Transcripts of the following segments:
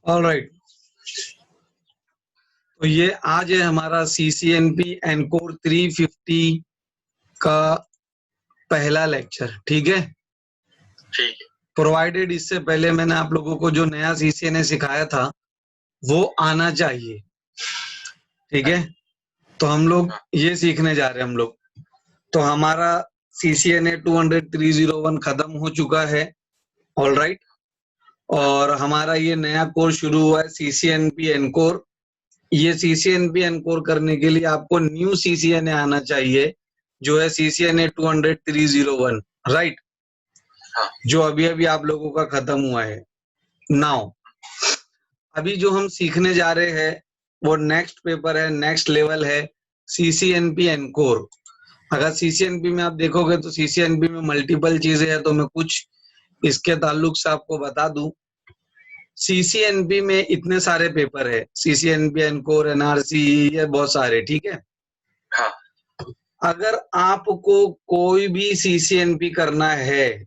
Alright, तो ये आज है हमारा CCNP एनकोर 350 का पहला लेक्चर। ठीक है, ठीक है। प्रोवाइडेड इससे पहले मैंने आप लोगों को जो नया CCNA सिखाया था वो आना चाहिए। ठीक है, तो हम लोग ये सीखने जा रहे हैं हम लोग। तो हमारा CCNA 200-301 खत्म हो चुका है। ऑलराइट, और हमारा ये नया कोर्स शुरू हुआ है CCNP एनकोर। ये CCNP एनकोर करने के लिए आपको न्यू CCNA आना चाहिए, जो है CCNA 200-301, राइट, जो अभी अभी आप लोगों का खत्म हुआ है। नाउ अभी जो हम सीखने जा रहे हैं वो नेक्स्ट पेपर है, नेक्स्ट लेवल है, CCNP एनकोर। अगर CCNP में आप देखोगे तो CCNP में मल्टीपल चीजें हैं, तो मैं कुछ इसके ताल्लुक से आपको बता दूं। CCNP में इतने सारे पेपर है, CCNP एनकोर, NRC, ये बहुत सारे। ठीक है, हाँ। अगर आपको कोई भी CCNP करना है,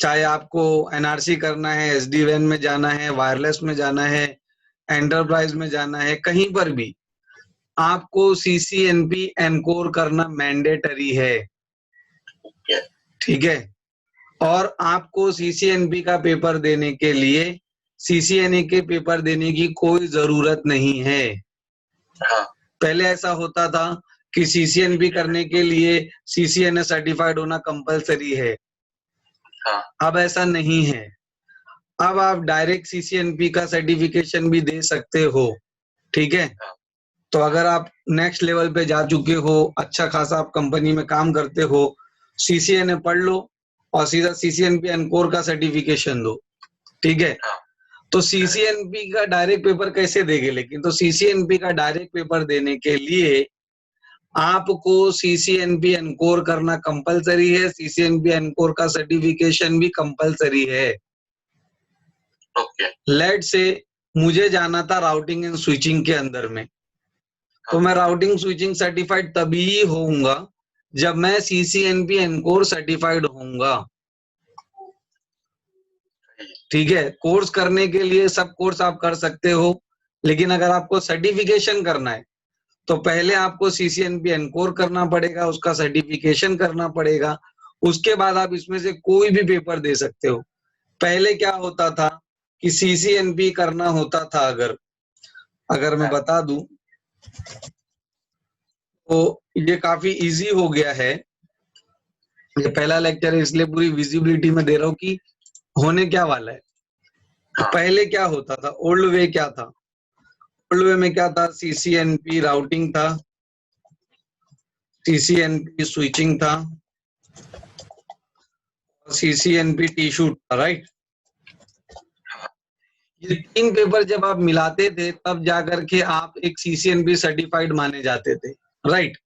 चाहे आपको NRC करना है, SD-WAN में जाना है, वायरलेस में जाना है, एंटरप्राइज में जाना है, कहीं पर भी आपको CCNP एनकोर करना मैंडेटरी है। ठीक है, और आपको CCNP का पेपर देने के लिए CCNA के पेपर देने की कोई जरूरत नहीं है। हाँ। पहले ऐसा होता था कि CCNP करने के लिए CCNA सर्टिफाइड होना कंपलसरी है। हाँ। अब ऐसा नहीं है, अब आप डायरेक्ट CCNP का सर्टिफिकेशन भी दे सकते हो। ठीक है, तो अगर आप नेक्स्ट लेवल पे जा चुके हो, अच्छा खासा आप कंपनी में काम करते हो, CCNA पढ़ लो और सीधा CCNP एनकोर का सर्टिफिकेशन दो। ठीक है, तो CCNP का डायरेक्ट पेपर कैसे देंगे? लेकिन तो CCNP का डायरेक्ट पेपर देने के लिए आपको CCNP एनकोर करना कंपलसरी है, CCNP एनकोर का सर्टिफिकेशन भी कंपलसरी है। ओके। लेट से मुझे जाना था राउटिंग एंड स्विचिंग के अंदर में, तो मैं राउटिंग स्विचिंग सर्टिफाइड तभी होऊंगा जब मैं CCNP एनकोर सर्टिफाइड होऊंगा। ठीक है, कोर्स करने के लिए सब कोर्स आप कर सकते हो, लेकिन अगर आपको सर्टिफिकेशन करना है तो पहले आपको CCNP एनकोर करना पड़ेगा, उसका सर्टिफिकेशन करना पड़ेगा, उसके बाद आप इसमें से कोई भी पेपर दे सकते हो। पहले क्या होता था कि CCNP करना होता था, अगर मैं बता दूं तो ये काफी इजी हो गया है। ये पहला लेक्चर है इसलिए पूरी विजिबिलिटी में दे रहा हूँ कि होने क्या वाला है। तो पहले क्या होता था, ओल्ड वे क्या था? ओल्ड वे में क्या था? CCNP राउटिंग था, CCNP स्विचिंग था, CCNP टी-शूट था, राइट। ये तीन पेपर जब आप मिलाते थे तब जाकर के आप एक CCNP सर्टिफाइड माने जाते थे, राइट।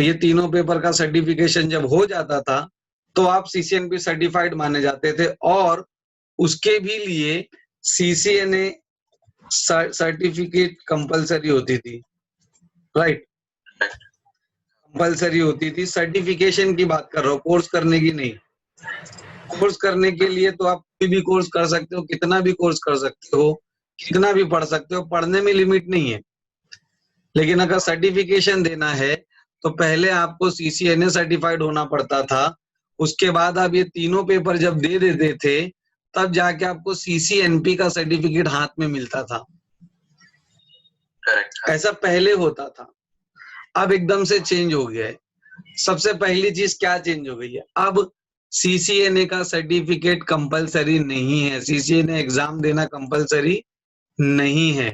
ये तीनों पेपर का सर्टिफिकेशन जब हो जाता था तो आप CCNP सर्टिफाइड माने जाते थे, और उसके भी लिए CCNA सर्टिफिकेट कंपलसरी होती थी, राइट, कंपलसरी होती थी। सर्टिफिकेशन की बात कर रहा हूँ, कोर्स करने की नहीं। कोर्स करने के लिए तो आप कोई भी कोर्स कर सकते हो, कितना भी कोर्स कर सकते हो, कितना भी पढ़ सकते हो, पढ़ने में लिमिट नहीं है। लेकिन अगर सर्टिफिकेशन देना है तो पहले आपको CCNA सर्टिफाइड होना पड़ता था, उसके बाद आप ये तीनों पेपर जब दे देते थे तब जाके आपको CCNP का सर्टिफिकेट हाथ में मिलता था। ऐसा पहले होता था, अब एकदम से चेंज हो गया है। सबसे पहली चीज क्या चेंज हो गई है? अब CCNA का सर्टिफिकेट कंपलसरी नहीं है, CCNA एग्जाम देना कंपलसरी नहीं है।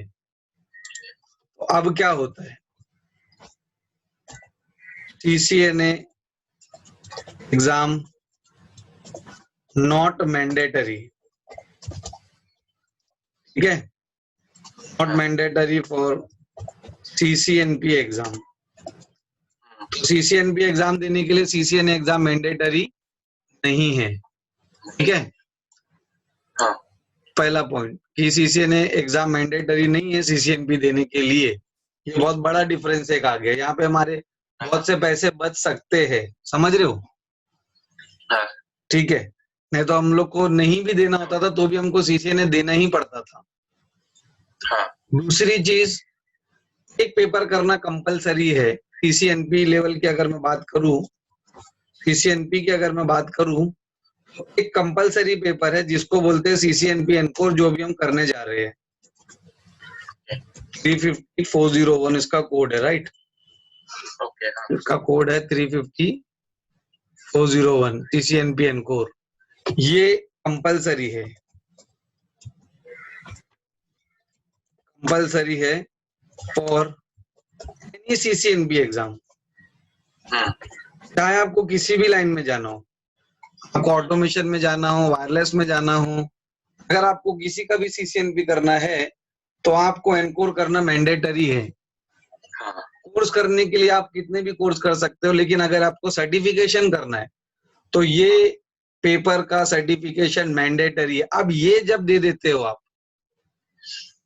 तो अब क्या होता है? CCNA एग्जाम नॉट मैंडेटरी, ठीक है, not mandatory for CCNP exam. तो CCNP एग्जाम देने के लिए CCNA एग्जाम मैंडेटरी नहीं है, ठीक है। पहला पॉइंट कि CCNA एग्जाम मैंडेटरी नहीं है CCNP देने के लिए, ये बहुत बड़ा डिफरेंस एक आ गया। यहाँ पे हमारे बहुत से पैसे बच सकते हैं, समझ रहे हो? ठीक है, नहीं तो हम लोग को नहीं भी देना होता था तो भी हमको सीसीएनए देना ही पड़ता था। हाँ दूसरी चीज, एक पेपर करना कंपलसरी है। सीसीएनपी लेवल की अगर मैं बात करूं, सीसीएनपी की अगर मैं बात करूं, तो एक कंपलसरी पेपर है जिसको बोलते हैं सीसीएनपी एनकोर, जो भी हम करने जा रहे हैं। 350401 इसका कोड है, राइट? ओके। हाँ इसका कोड है 350401 सीसीएनपी एनकोर। ये कंपलसरी है, कंपलसरी है फॉर एनी सीसीएनपी एग्जाम। चाहे आपको किसी भी लाइन में जाना हो, आपको ऑटोमेशन में जाना हो, वायरलेस में जाना हो, अगर आपको किसी का भी सीसीएनपी करना है तो आपको एनकोर करना मैंडेटरी है। हाँ कोर्स करने के लिए आप कितने भी कोर्स कर सकते हो, लेकिन अगर आपको सर्टिफिकेशन करना है तो ये पेपर का सर्टिफिकेशन मैंडेटरी है। अब ये जब दे देते हो आप,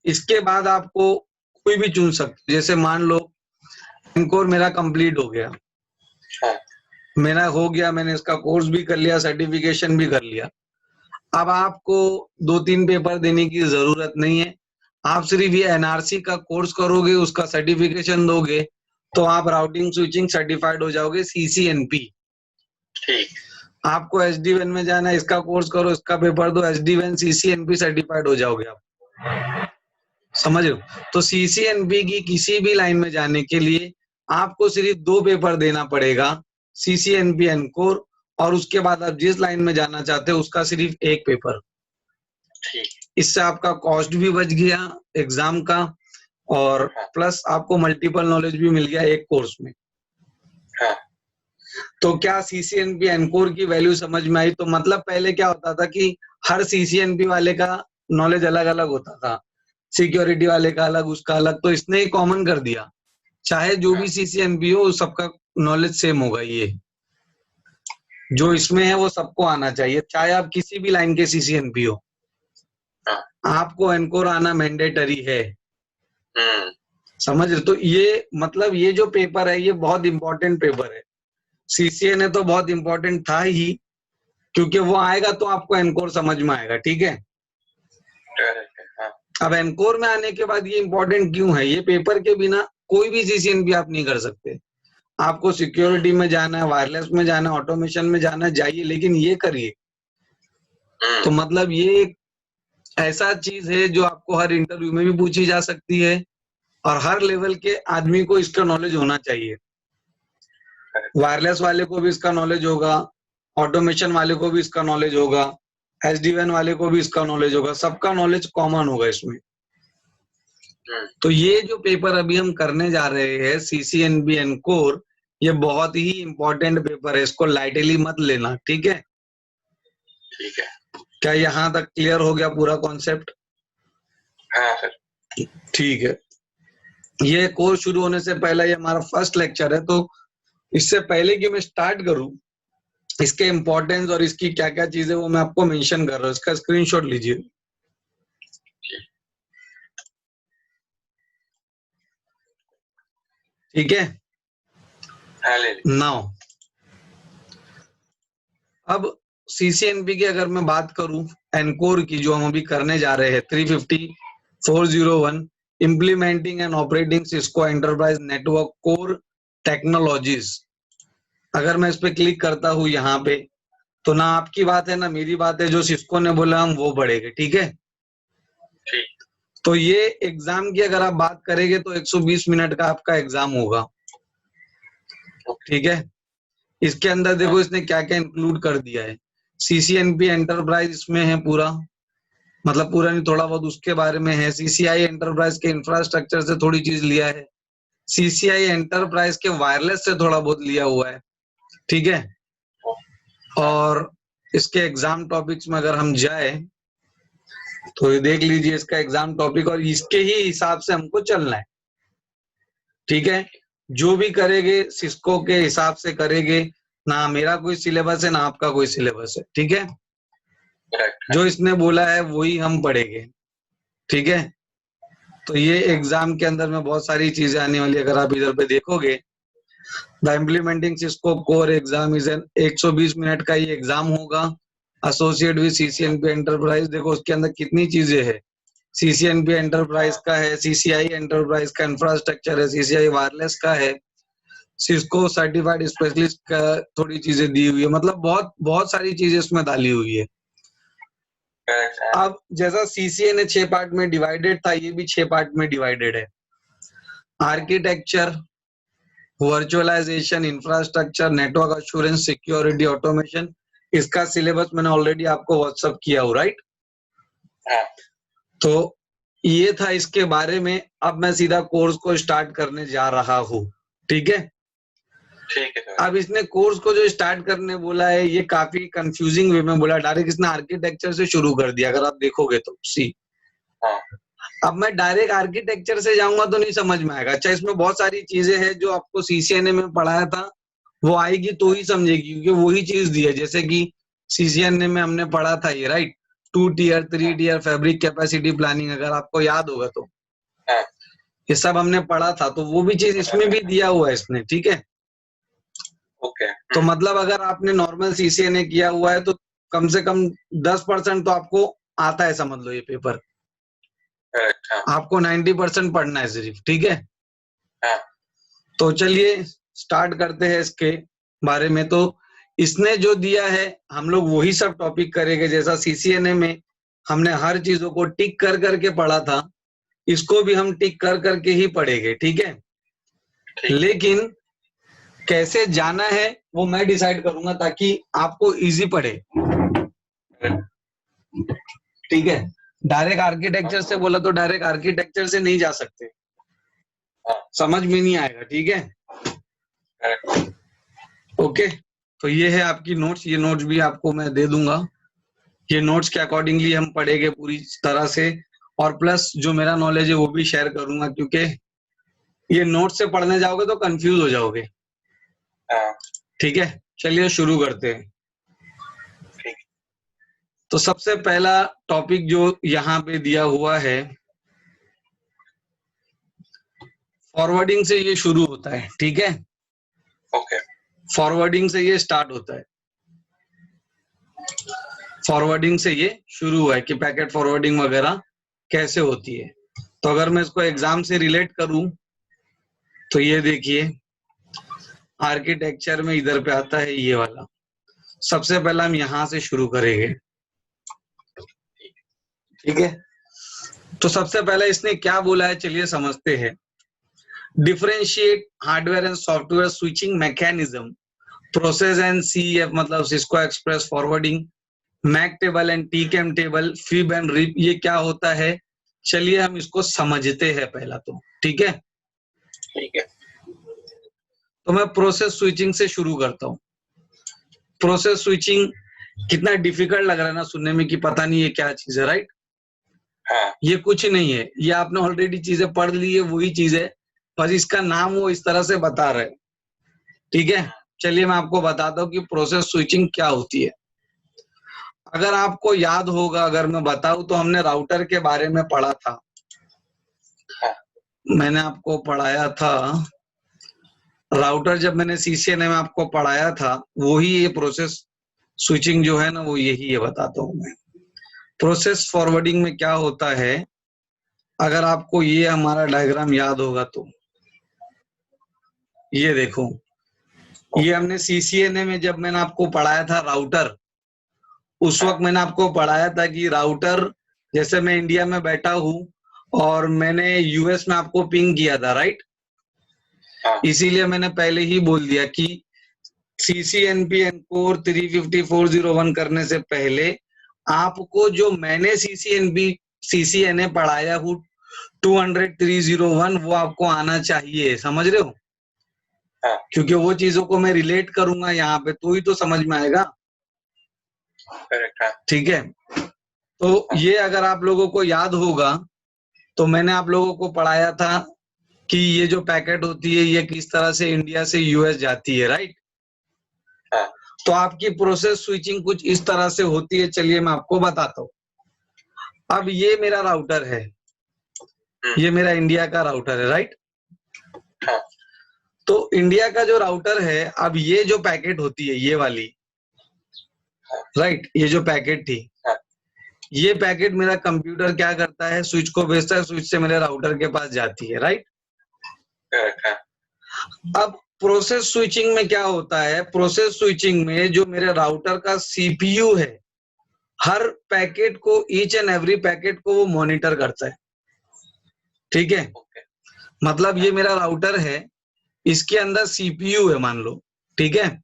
इसके बाद आपको कोई भी चुन सकते हो। जैसे मान लो एनकोर मेरा कंप्लीट हो गया, हाँ मेरा हो गया, मैंने इसका कोर्स भी कर लिया, सर्टिफिकेशन भी कर लिया। अब आपको 2-3 पेपर देने की जरूरत नहीं है। आप सिर्फ ये एनआरसी का कोर्स करोगे, उसका सर्टिफिकेशन दोगे, तो आप राउटिंग स्विचिंग सर्टिफाइड हो जाओगे सीसीएनपी। ठीक। आपको एसडी-वैन में जाना है, इसका कोर्स करो, इसका पेपर दो, एसडी-वैन सीसीएनपी सर्टिफाइड हो जाओगे आप। समझ रहे हो? तो सीसीएनपी की किसी भी लाइन में जाने के लिए आपको सिर्फ 2 पेपर देना पड़ेगा, सीसीएनपी एनकोर, और उसके बाद आप जिस लाइन में जाना चाहते हो उसका सिर्फ 1 पेपर। ठीक। इससे आपका कॉस्ट भी बच गया एग्जाम का, और प्लस आपको मल्टीपल नॉलेज भी मिल गया एक कोर्स में। हाँ तो क्या सीसीएनपी एनकोर की वैल्यू समझ में आई? तो मतलब पहले क्या होता था कि हर सीसीएनपी वाले का नॉलेज अलग अलग होता था, सिक्योरिटी वाले का अलग, उसका अलग। तो इसने ही कॉमन कर दिया, चाहे जो भी सीसीएनपी हो सबका नॉलेज सेम होगा। ये जो इसमें है वो सबको आना चाहिए, चाहे आप किसी भी लाइन के सीसीएनपी हो, आपको एनकोर आना मैंडेटरी है। समझ रहे? तो ये मतलब ये जो पेपर है ये बहुत इंपॉर्टेंट पेपर है। सीसीएनए तो बहुत इंपॉर्टेंट था ही, क्योंकि वो आएगा तो आपको एनकोर समझ में आएगा। ठीक है? अब एनकोर में आने के बाद ये इंपॉर्टेंट क्यों है? ये पेपर के बिना कोई भी सीसीएनपी आप नहीं कर सकते। आपको सिक्योरिटी में जाना है, वायरलेस में जाना है, ऑटोमेशन में जाना है, जाइए, लेकिन ये करिए। तो मतलब ये एक ऐसा चीज है जो आपको हर इंटरव्यू में भी पूछी जा सकती है, और हर लेवल के आदमी को इसका नॉलेज होना चाहिए। वायरलेस वाले को भी इसका नॉलेज होगा, ऑटोमेशन वाले को भी इसका नॉलेज होगा, एसडी-वैन वाले को भी इसका नॉलेज होगा, सबका नॉलेज कॉमन होगा इसमें। तो ये जो पेपर अभी हम करने जा रहे हैं सीसीएनपी एनकोर, ये बहुत ही इंपॉर्टेंट पेपर है, इसको लाइटली मत लेना। ठीक है? ठीक है। क्या यहाँ तक क्लियर हो गया पूरा कॉन्सेप्ट? हाँ सर। ठीक है। ये कोर्स शुरू होने से पहले ये हमारा फर्स्ट लेक्चर है, तो इससे पहले कि मैं स्टार्ट करूं, इसके इम्पोर्टेंस और इसकी क्या क्या चीजें वो मैं आपको मेंशन कर रहा हूँ। इसका स्क्रीनशॉट लीजिए। ठीक है? नाउ अब सीसीएनपी की अगर मैं बात करूं, एनकोर की जो हम अभी करने जा रहे हैं 350401 implementing and operating Cisco enterprise network core technologies. अगर मैं इस पे क्लिक करता हूं यहाँ पे, तो ना आपकी बात है ना मेरी बात है, जो सिस्को ने बोला हम वो पढ़ेंगे। ठीक है? ठीक। तो ये एग्जाम की अगर आप बात करेंगे तो 120 मिनट का आपका एग्जाम होगा। ठीक है? इसके अंदर देखो इसने क्या क्या इंक्लूड कर दिया है। सीसीएनपी एंटरप्राइज इसमें है पूरा, मतलब पूरा नहीं, थोड़ा बहुत उसके बारे में है। सीसीआई एंटरप्राइज के इंफ्रास्ट्रक्चर से थोड़ी चीज लिया है, सीसीआई एंटरप्राइज के वायरलेस से थोड़ा बहुत लिया हुआ है। ठीक है? और इसके एग्जाम टॉपिक्स में अगर हम जाए तो ये देख लीजिए इसका एग्जाम टॉपिक, और इसके ही हिसाब से हमको चलना है। ठीक है? जो भी करेंगे सिस्को के हिसाब से करेंगे, ना मेरा कोई सिलेबस है ना आपका कोई सिलेबस है। ठीक है? जो इसने बोला है वही हम पढ़ेंगे। ठीक है? तो ये एग्जाम के अंदर में बहुत सारी चीजें आने वाली। अगर आप इधर पे देखोगे, the implementing Cisco core exam is an 120 minute का ये एग्जाम होगा। एसोसिएट विद सीसीएनपी एंटरप्राइज, देखो उसके अंदर कितनी चीजें है। सीसीएनपी एंटरप्राइज का है, सीसीआई एंटरप्राइज का इंफ्रास्ट्रक्चर है, सीसीआई वायरलेस का है, सिस्को सर्टिफाइड स्पेशलिस्ट का थोड़ी चीजें दी हुई है, मतलब बहुत बहुत सारी चीजें इसमें डाली हुई है। अब जैसा सीसीएन 6 पार्ट में डिवाइडेड था, ये भी 6 पार्ट में डिवाइडेड है। Architecture, virtualisation, infrastructure, network assurance, security, automation, इसका सिलेबस मैंने ऑलरेडी आपको व्हाट्सएप किया हो, राइट? तो ये था इसके बारे में। अब मैं सीधा कोर्स को स्टार्ट करने जा रहा हूँ, ठीक है? ठीक है। अब इसने कोर्स को जो स्टार्ट करने बोला है, ये काफी कंफ्यूजिंग वे में बोला। डायरेक्ट इसने आर्किटेक्चर से शुरू कर दिया, अगर आप देखोगे तो। सी अब मैं डायरेक्ट आर्किटेक्चर से जाऊंगा तो नहीं समझ में आएगा। अच्छा, इसमें बहुत सारी चीजें हैं जो आपको सीसीएनए में पढ़ाया था, वो आएगी तो ही समझेगी, क्योंकि वही चीज दी है। जैसे कि सीसीएनए में हमने पढ़ा था ये, right, 2 tier 3 tier fabric capacity planning, अगर आपको याद होगा तो ये सब हमने पढ़ा था। तो वो भी चीज इसमें भी दिया हुआ है इसने, ठीक है? ओके। तो मतलब अगर आपने नॉर्मल सीसीएनए किया हुआ है तो कम से कम 10% तो आपको आता है, समझ लो ये पेपर। आपको 90% पढ़ना है सिर्फ, ठीक है? तो चलिए स्टार्ट करते हैं इसके बारे में। तो इसने जो दिया है हम लोग वही सब टॉपिक करेंगे। जैसा सीसीएनए में हमने हर चीजों को टिक कर करके पढ़ा था, इसको भी हम टिक कर करके ही पढ़ेंगे, ठीक है? लेकिन कैसे जाना है वो मैं डिसाइड करूंगा, ताकि आपको इजी पड़े, ठीक है? डायरेक्ट आर्किटेक्चर से बोला तो डायरेक्ट आर्किटेक्चर से नहीं जा सकते, समझ में नहीं आएगा, ठीक है? ओके, तो ये है आपकी नोट्स। ये नोट्स भी आपको मैं दे दूंगा। ये नोट्स के अकॉर्डिंगली हम पढ़ेंगे पूरी तरह से, और प्लस जो मेरा नॉलेज है वो भी शेयर करूंगा, क्योंकि ये नोट्स से पढ़ने जाओगे तो कंफ्यूज हो जाओगे, ठीक है? चलिए शुरू करते हैं। तो सबसे पहला टॉपिक जो यहाँ पे दिया हुआ है, फॉरवर्डिंग से ये शुरू होता है, ठीक है? ओके। फॉरवर्डिंग से ये स्टार्ट होता है। फॉरवर्डिंग से ये शुरू हुआ है कि पैकेट फॉरवर्डिंग वगैरह कैसे होती है। तो अगर मैं इसको एग्जाम से रिलेट करूं तो ये देखिए, आर्किटेक्चर में इधर पे आता है ये वाला। सबसे पहला हम यहां से शुरू करेंगे, ठीक है? तो सबसे पहले इसने क्या बोला है, चलिए समझते हैं। Differentiate hardware and software switching mechanism, process and CF मतलब Cisco express forwarding, MAC table and TCAM table, FIB and RIB, ये क्या होता है? चलिए हम इसको समझते हैं पहला तो, ठीक है? ठीक है। तो मैं प्रोसेस स्विचिंग से शुरू करता हूँ। प्रोसेस स्विचिंग कितना डिफिकल्ट लग रहा है ना सुनने में, कि पता नहीं ये क्या चीज है, राइट? ये कुछ नहीं है, ये आपने ऑलरेडी चीजें पढ़ ली है, वही चीज है, बस इसका नाम वो इस तरह से बता रहे, ठीक है? चलिए मैं आपको बताता हूँ कि प्रोसेस स्विचिंग क्या होती है। अगर आपको याद होगा, अगर मैं बताऊं तो हमने राउटर के बारे में पढ़ा था। मैंने आपको पढ़ाया था राउटर, जब मैंने सीसीएनए में आपको पढ़ाया था, वही ये प्रोसेस स्विचिंग जो है ना, वो यही है, बताता हूं मैं। प्रोसेस फॉरवर्डिंग में क्या होता है, अगर आपको ये हमारा डायग्राम याद होगा तो ये देखो, ये हमने सीसीएनए में जब मैंने आपको पढ़ाया था राउटर, उस वक्त मैंने आपको पढ़ाया था कि राउटर, जैसे मैं इंडिया में बैठा हूं और मैंने यूएस में आपको पिंग किया था, राइट? इसीलिए मैंने पहले ही बोल दिया कि सीसीएनपी एनकोर 35401 करने से पहले आपको जो मैंने सीसीएनए पढ़ाया हूँ 200-301, वो आपको आना चाहिए, समझ रहे हो? क्योंकि वो चीजों को मैं रिलेट करूंगा यहाँ पे, तो ही तो समझ में आएगा, ठीक है? तो ये अगर आप लोगों को याद होगा तो मैंने आप लोगों को पढ़ाया था कि ये जो पैकेट होती है ये किस तरह से इंडिया से यूएस जाती है, राइट? तो आपकी प्रोसेस स्विचिंग कुछ इस तरह से होती है। चलिए मैं आपको बताता हूँ। अब ये मेरा राउटर है, ये मेरा इंडिया का राउटर है, राइट? तो इंडिया का जो राउटर है, अब ये जो पैकेट होती है ये वाली, राइट, ये जो पैकेट थी, हाँ। ये पैकेट मेरा कंप्यूटर क्या करता है, स्विच को भेजता है, स्विच से मेरे राउटर के पास जाती है, राइट। करेक्ट है। अब प्रोसेस स्विचिंग में क्या होता है, प्रोसेस स्विचिंग में जो मेरे राउटर का सीपीयू है, हर पैकेट को, ईच एंड एवरी पैकेट को वो मॉनिटर करता है, ठीक है। मतलब ये मेरा राउटर है, इसके अंदर सीपीयू है मान लो, ठीक है।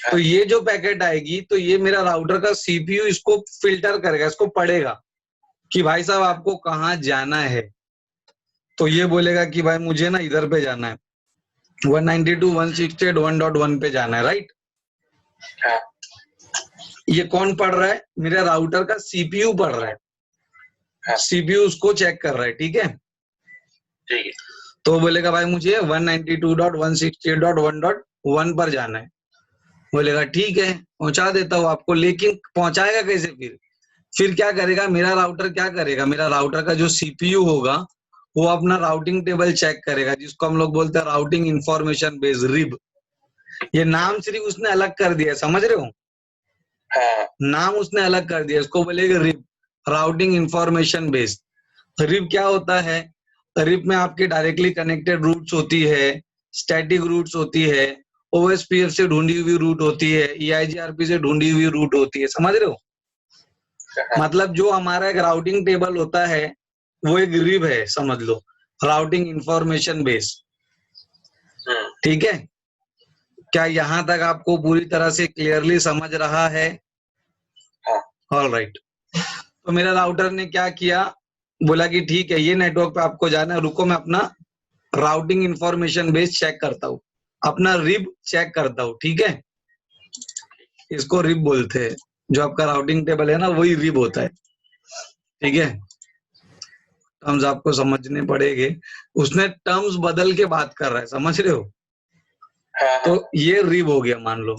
तो ये जो पैकेट आएगी तो ये मेरा राउटर का सीपीयू इसको फिल्टर करेगा, इसको पढ़ेगा कि भाई साहब आपको कहाँ जाना है। तो ये बोलेगा कि भाई मुझे ना इधर पे जाना है, 192.168.1.1 पे जाना है, राइट। ये कौन पढ़ रहा है, मेरा राउटर का सीपीयू पढ़ रहा है, सीपीयू उसको चेक कर रहा है, ठीक है। ठीक है। तो बोलेगा भाई मुझे 192.168.1.1 पर जाना है, बोलेगा ठीक है पहुंचा देता हूँ आपको। लेकिन पहुंचाएगा कैसे, फिर क्या करेगा मेरा राउटर, क्या करेगा मेरा राउटर का जो सीपीयू होगा वो अपना राउटिंग टेबल चेक करेगा, जिसको हम लोग बोलते हैं राउटिंग इंफॉर्मेशन बेस, रिब। ये नाम सिर्फ उसने अलग कर दिया, समझ रहे हो, नाम उसने अलग कर दिया, इसको बोलेगा rib, routing information base. Rib क्या होता है, रिब में आपके डायरेक्टली कनेक्टेड रूट्स होती है, स्टैटिक रूट्स होती है, ओएसपीएफ से ढूंढी हुई रूट होती है, ईआईजीआरपी से ढूंढी हुई रूट होती है, समझ रहे हो। मतलब जो हमारा एक राउटिंग टेबल होता है वो एक रिब है, समझ लो, राउटिंग इंफॉर्मेशन बेस, ठीक है। क्या यहाँ तक आपको पूरी तरह से क्लियरली समझ रहा है? ऑलराइट। तो मेरा राउटर ने क्या किया, बोला कि ठीक है ये नेटवर्क पे आपको जाना है, रुको मैं अपना राउटिंग इंफॉर्मेशन बेस चेक करता हूँ, अपना रिब चेक करता हूँ, ठीक है। इसको रिब बोलते हैं, जो आपका राउटिंग टेबल है ना वही रिब होता है, ठीक है। टर्म्स आपको समझने पड़ेंगे, उसने टर्म्स बदल के बात कर रहा है, समझ रहे हो। तो ये रिब हो गया, मान लो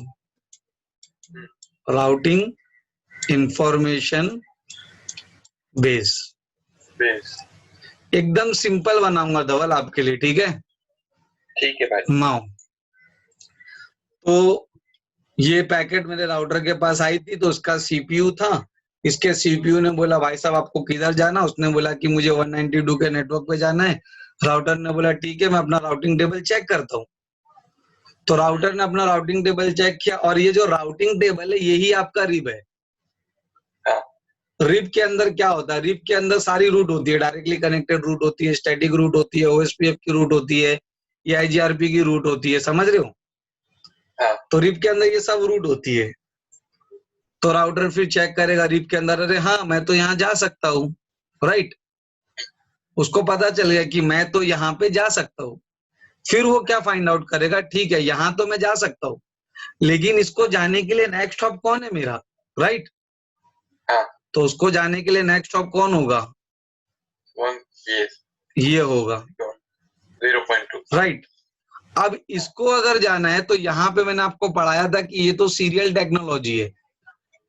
राउटिंग इंफॉर्मेशन बेस। एकदम सिंपल बनाऊंगा धवल आपके लिए, ठीक है। ठीक है भाई। नाउ तो ये पैकेट मेरे राउटर के पास आई थी, तो उसका सीपीयू था, इसके सीपीयू ने बोला भाई साहब आपको किधर जाना, उसने बोला कि मुझे 192 के नेटवर्क पे जाना है। राउटर ने बोला ठीक है मैं अपना राउटिंग टेबल चेक करता हूँ। तो राउटर ने अपना राउटिंग टेबल चेक किया, और ये जो राउटिंग टेबल है यही आपका रिब है। रिब के अंदर क्या होता है, रिब के अंदर सारी रूट होती है, डायरेक्टली कनेक्टेड रूट होती है, स्टैटिक रूट होती है, ओएसपीएफ की रूट होती है, ईआईजीआरपी की रूट होती है, समझ रहे हो। तो रिब के अंदर ये सब रूट होती है। तो राउटर फिर चेक करेगा रिब के अंदर, अरे हाँ मैं तो यहाँ जा सकता हूँ, राइट। उसको पता चल गया कि मैं तो यहाँ पे जा सकता हूँ। फिर वो क्या फाइंड आउट करेगा, ठीक है यहाँ तो मैं जा सकता हूँ, लेकिन इसको जाने के लिए नेक्स्ट स्टॉप कौन है मेरा, राइट। तो उसको जाने के लिए नेक्स्ट स्टॉप कौन होगा, ये होगा 0.2, राइट। अब इसको अगर जाना है तो यहाँ पे मैंने आपको पढ़ाया था कि ये तो सीरियल टेक्नोलॉजी है।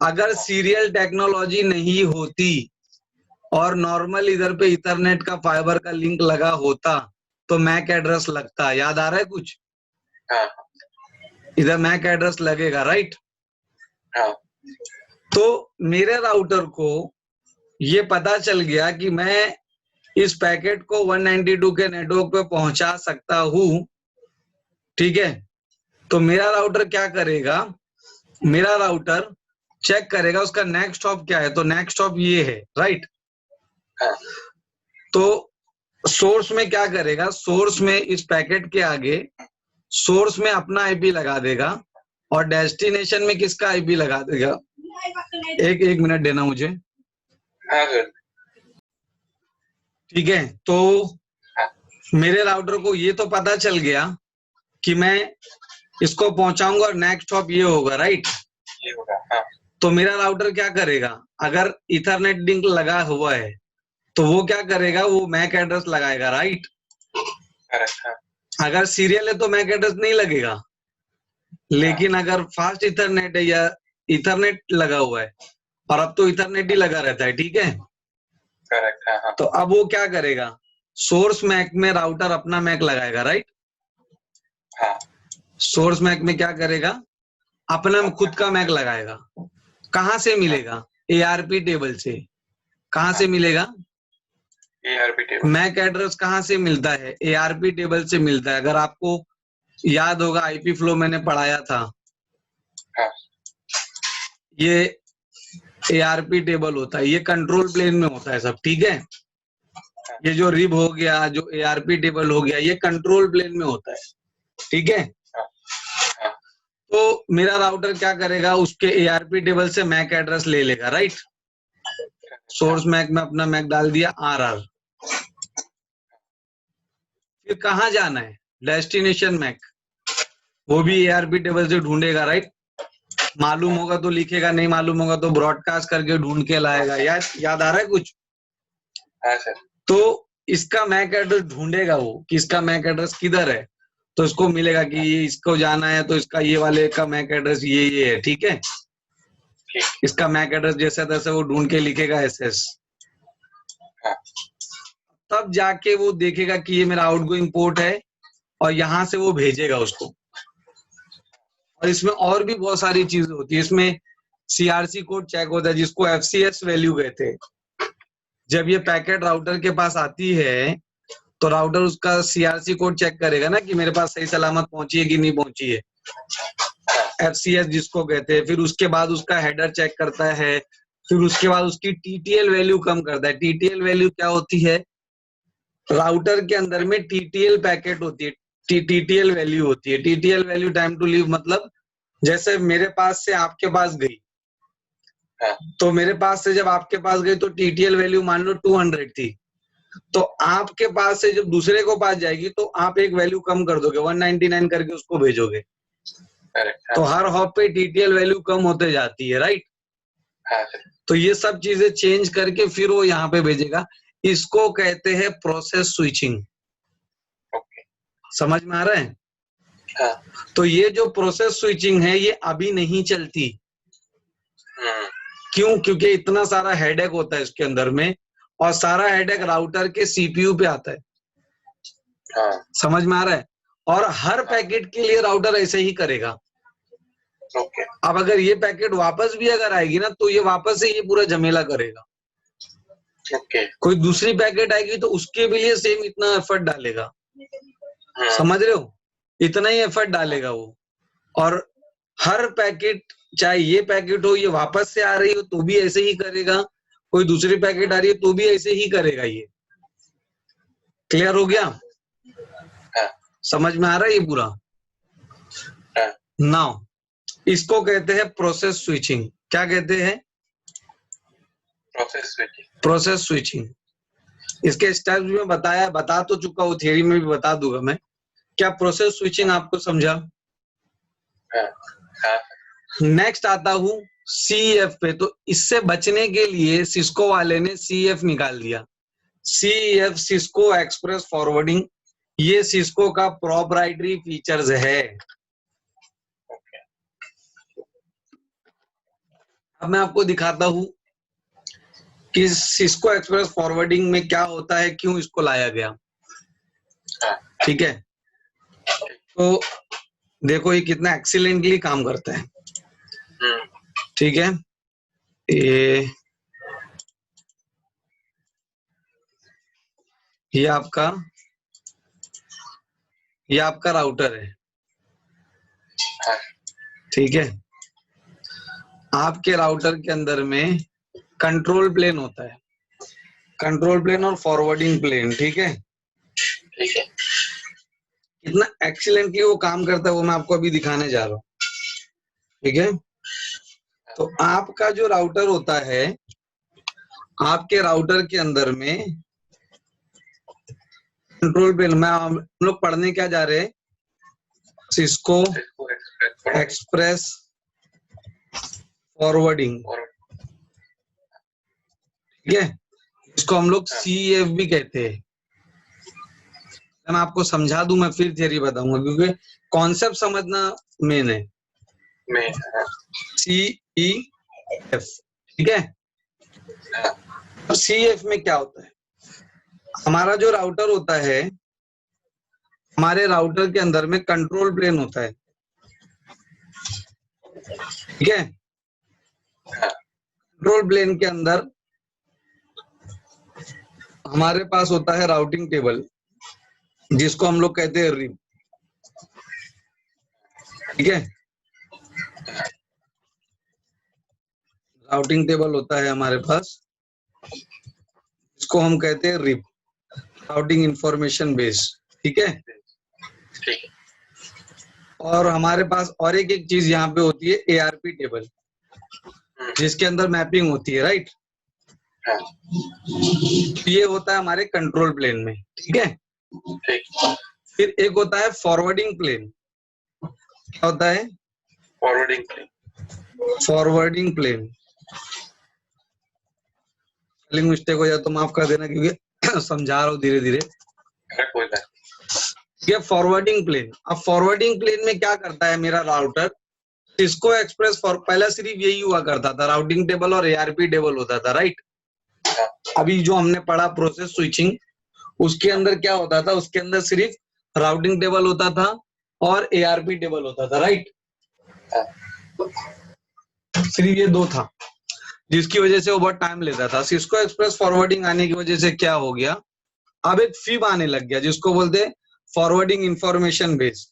अगर सीरियल टेक्नोलॉजी नहीं होती और नॉर्मल इधर पे इथरनेट का फाइबर का लिंक लगा होता तो मैक एड्रेस लगता, याद आ रहा है कुछ। इधर मैक एड्रेस लगेगा, राइट। तो मेरे राउटर को ये पता चल गया कि मैं इस पैकेट को 192 के नेटवर्क पे पहुंचा सकता हूं, ठीक है। तो मेरा राउटर क्या करेगा, मेरा राउटर चेक करेगा उसका नेक्स्ट स्टॉप क्या है, तो नेक्स्ट स्टॉप ये है, राइट। तो सोर्स में क्या करेगा, सोर्स में इस पैकेट के आगे सोर्स में अपना आईपी लगा देगा और डेस्टिनेशन में किसका आईपी लगा देगा। एक मिनट देना मुझे, ठीक है। तो मेरे राउटर को ये तो पता चल गया कि मैं इसको पहुंचाऊंगा और नेक्स्ट स्टॉप ये होगा, राइट। तो मेरा राउटर क्या करेगा, अगर इथरनेट लिंक लगा हुआ है तो वो क्या करेगा, वो मैक एड्रेस लगाएगा, राइट। अगर सीरियल है तो मैक एड्रेस नहीं लगेगा, लेकिन अगर फास्ट इथरनेट है या इथरनेट लगा हुआ है, और अब तो इथरनेट ही लगा रहता है, ठीक है। तो अब वो क्या करेगा, सोर्स मैक में राउटर अपना मैक लगाएगा, राइट। सोर्स मैक में क्या करेगा, अपना खुद का मैक लगाएगा। कहाँ से मिलेगा? एआरपी टेबल से। कहाँ से मिलेगा? ARP table. मैक एड्रेस कहाँ से मिलता है? एआरपी टेबल से मिलता है। अगर आपको याद होगा आईपी फ्लो मैंने पढ़ाया था, हाँ, ये एआरपी टेबल होता है, ये कंट्रोल प्लेन में होता है सब, ठीक है। ये जो रिब हो गया, जो एआरपी टेबल हो गया, ये कंट्रोल प्लेन में होता है, ठीक है। हाँ, तो मेरा राउटर क्या करेगा, उसके एआरपी टेबल से मैक एड्रेस ले लेगा, राइट। सोर्स मैक में अपना मैक डाल दिया RR। फिर कहाँ जाना है? डेस्टिनेशन मैक, वो भी एआरपी टेबल से ढूंढेगा, राइट। मालूम होगा तो लिखेगा, नहीं मालूम होगा तो ब्रॉडकास्ट करके ढूंढ के लाएगा। याद आ रहा है कुछ? हाँ सर। तो इसका मैक एड्रेस ढूंढेगा वो कि इसका मैक एड्रेस किधर है, तो इसको मिलेगा कि ये इसको जाना है तो इसका ये वाले का मैक एड्रेस ये है, ठीक है। इसका मैक एड्रेस जैसा तैसे वो ढूंढ के लिखेगा SS। तब जाके वो देखेगा कि ये मेरा आउटगोइंग पोर्ट है और यहाँ से वो भेजेगा उसको। और इसमें और भी बहुत सारी चीजें होती है। इसमें CRC कोड चेक होता है, जिसको FCS वैल्यू कहते हैं। जब ये पैकेट राउटर के पास आती है तो राउटर उसका CRC कोड चेक करेगा ना कि मेरे पास सही सलामत पहुंची है कि नहीं पहुंची है, FCS जिसको कहते हैं। फिर उसके बाद उसका हेडर चेक करता है, फिर उसके बाद उसकी TTL वैल्यू कम करता है। TTL वैल्यू क्या होती है? राउटर के अंदर में TTL पैकेट होती है, TTL वैल्यू होती है। TTL value time to live, मतलब जैसे मेरे पास से आपके पास गई, तो मेरे पास से जब आपके पास गई तो TTL वैल्यू मान लो 200 थी, तो आपके पास से जब दूसरे को पास जाएगी तो आप एक वैल्यू कम कर दोगे, 199 करके उसको भेजोगे। तो हर हॉप पे TTL वैल्यू कम होते जाती है, राइट। तो ये सब चीजें चेंज करके फिर वो यहाँ पे भेजेगा। इसको कहते हैं प्रोसेस स्विचिंग। समझ में आ रहा है? हाँ। तो ये जो प्रोसेस स्विचिंग है ये अभी नहीं चलती। क्यों? क्योंकि इतना सारा हेडेक होता है इसके अंदर में, और सारा हेडेक राउटर के CPU पे आता है। हाँ। समझ में आ रहा है? और हर पैकेट के लिए राउटर ऐसे ही करेगा। अब अगर ये पैकेट वापस भी अगर आएगी ना, तो ये वापस से ये पूरा झमेला करेगा। कोई दूसरी पैकेट आएगी तो उसके भी लिए सेम इतना एफर्ट डालेगा। समझ रहे हो? इतना ही एफर्ट डालेगा वो। और हर पैकेट, चाहे ये पैकेट हो, ये वापस से आ रही हो तो भी ऐसे ही करेगा, कोई दूसरी पैकेट आ रही है तो भी ऐसे ही करेगा। ये क्लियर हो गया? समझ में आ रहा है ये पूरा? नाउ इसको कहते हैं प्रोसेस स्विचिंग। क्या कहते हैं? Process switching. इसके स्टेप्स में बता तो चुका हूँ, थियरी में भी बता दूंगा मैं। क्या प्रोसेस स्विचिंग आपको समझा? नेक्स्ट आता हूँ CEF पे। तो इससे बचने के लिए सिस्को वाले ने CEF निकाल दिया। CEF, सिस्को एक्सप्रेस फॉरवर्डिंग, ये सिस्को का प्रोप्राइटरी फीचर्स है। अब मैं आपको दिखाता हूँ कि सिस्को एक्सप्रेस फॉरवर्डिंग में क्या होता है, क्यों इसको लाया गया। ठीक है, तो देखो ये कितना एक्सीलेंटली काम करता है। ठीक है, ये आपका राउटर है। ठीक है, आपके राउटर के अंदर में कंट्रोल प्लेन होता है, कंट्रोल प्लेन और फॉरवर्डिंग प्लेन। ठीक है, कितना एक्सीलेंटली वो काम करता है वो मैं आपको अभी दिखाने जा रहा हूँ। ठीक है, तो आपका जो राउटर होता है, आपके राउटर के अंदर में कंट्रोल प्लेन में हम लोग पढ़ने क्या जा रहे हैं? Cisco express forwarding. ठीक है, इसको हम लोग CEF भी कहते हैं। मैं आपको समझा दूं, मैं फिर थियरी बताऊंगा क्योंकि कॉन्सेप्ट समझना मेन है। CEF, ठीक है। तो CEF में क्या होता है? हमारा जो राउटर होता है, हमारे राउटर के अंदर में कंट्रोल प्लेन होता है। ठीक है। हाँ, कंट्रोल प्लेन के अंदर हमारे पास होता है राउटिंग टेबल, जिसको हम लोग कहते हैं रिप। ठीक है, राउटिंग टेबल होता है हमारे पास, इसको हम कहते हैं रिप, राउटिंग इंफॉर्मेशन बेस। ठीक है, ठीक है। और हमारे पास और एक चीज यहाँ पे होती है एआरपी टेबल, जिसके अंदर मैपिंग होती है, राइट। हाँ, ये होता है हमारे कंट्रोल प्लेन में। ठीक है, ठीक। फिर एक होता है फॉरवर्डिंग प्लेन। क्या होता है? Forwarding plane. Forwarding plane. Spelling mistake हो जाए तो माफ कर देना, क्योंकि समझा रहा हूँ धीरे धीरे। कोई बात ये फॉरवर्डिंग प्लेन। अब फॉरवर्डिंग प्लेन में क्या करता है मेरा राउटर, सिस्को एक्सप्रेस फॉर, पहला सिर्फ यही हुआ करता था, राउटिंग टेबल और एआरपी टेबल होता था, राइट। अभी जो हमने पढ़ा प्रोसेस स्विचिंग, उसके अंदर क्या होता था, उसके अंदर सिर्फ राउटिंग टेबल होता था और एआरपी टेबल होता था, राइट। सिर्फ ये दो था, जिसकी वजह से वो बहुत टाइम लेता था। सिस्को एक्सप्रेस फॉरवर्डिंग आने की वजह से क्या हो गया, अब एक फीब आने लग गया, जिसको बोलते हैं forwarding information base.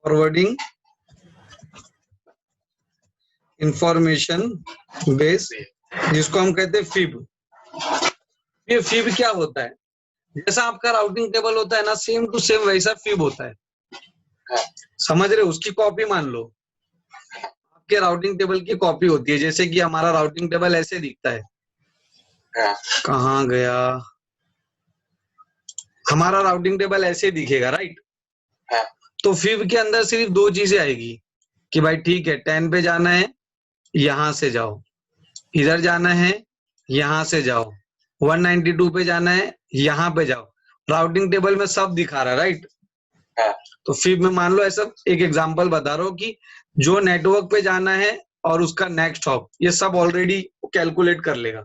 Forwarding information base, जिसको हम कहते हैं फीब। ये फीब क्या होता है, जैसा आपका राउटिंग टेबल होता है ना, सेम टू सेम वैसा फीब होता है। समझ रहे हो? उसकी कॉपी मान लो, आपके राउटिंग टेबल की कॉपी होती है। जैसे कि हमारा राउटिंग टेबल ऐसे दिखता है। कहाँ गया? हमारा राउटिंग टेबल ऐसे दिखेगा, राइट। तो फीब के अंदर सिर्फ दो चीजें आएगी कि भाई ठीक है, 10 पे जाना है, यहां से जाओ, इधर जाना है, यहां से जाओ, 192 पे जाना है, यहां पे जाओ। राउटिंग टेबल में सब दिखा रहा है, राइट। तो फीब में मान लो ऐसा, एक एग्जांपल बता रहा हूँ कि जो नेटवर्क पे जाना है और उसका नेक्स्ट हॉप, ये सब ऑलरेडी कैलकुलेट कर लेगा।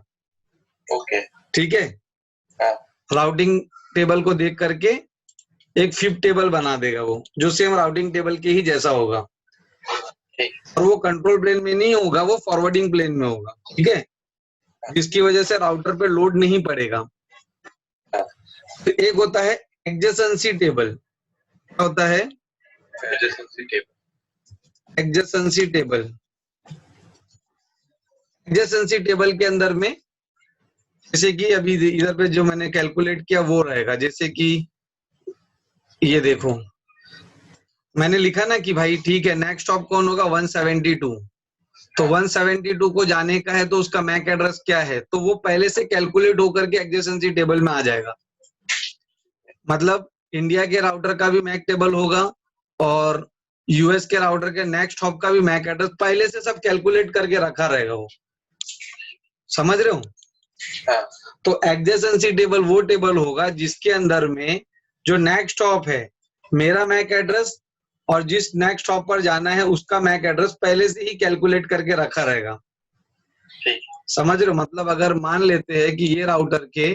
ओके, ठीक है, राउटिंग टेबल को देख करके एक फीब टेबल बना देगा वो, जो सेम राउटिंग टेबल के ही जैसा होगा। और वो कंट्रोल प्लेन में नहीं होगा, वो फॉरवर्डिंग प्लेन में होगा। ठीक है, जिसकी वजह से राउटर पे लोड नहीं पड़ेगा। तो एक होता है एडजेसेंसी टेबल। क्या होता है? Adjacency table. Adjacency table. Adjacency table के अंदर में, जैसे कि अभी इधर पे जो मैंने कैलकुलेट किया वो रहेगा। जैसे कि ये देखो, मैंने लिखा ना कि भाई ठीक है, नेक्स्ट स्टॉप कौन होगा, 172। तो 172 को जाने का है, तो उसका मैक एड्रेस क्या है, तो वो पहले से कैलकुलेट होकर के एडजेसेंसी टेबल में आ जाएगा। मतलब इंडिया के राउटर का भी मैक टेबल होगा और यूएस के राउटर के नेक्स्ट हॉप का भी मैक एड्रेस पहले से सब कैलकुलेट करके रखा रहेगा वो। समझ रहे हो? तो एडजेसेंसी टेबल वो टेबल होगा जिसके अंदर में जो नेक्स्ट हॉप है, मेरा मैक एड्रेस और जिस नेक्स्ट हॉप पर जाना है उसका मैक एड्रेस पहले से ही कैलकुलेट करके रखा रहेगा। समझ रहे हो? मतलब अगर मान लेते हैं कि ये राउटर के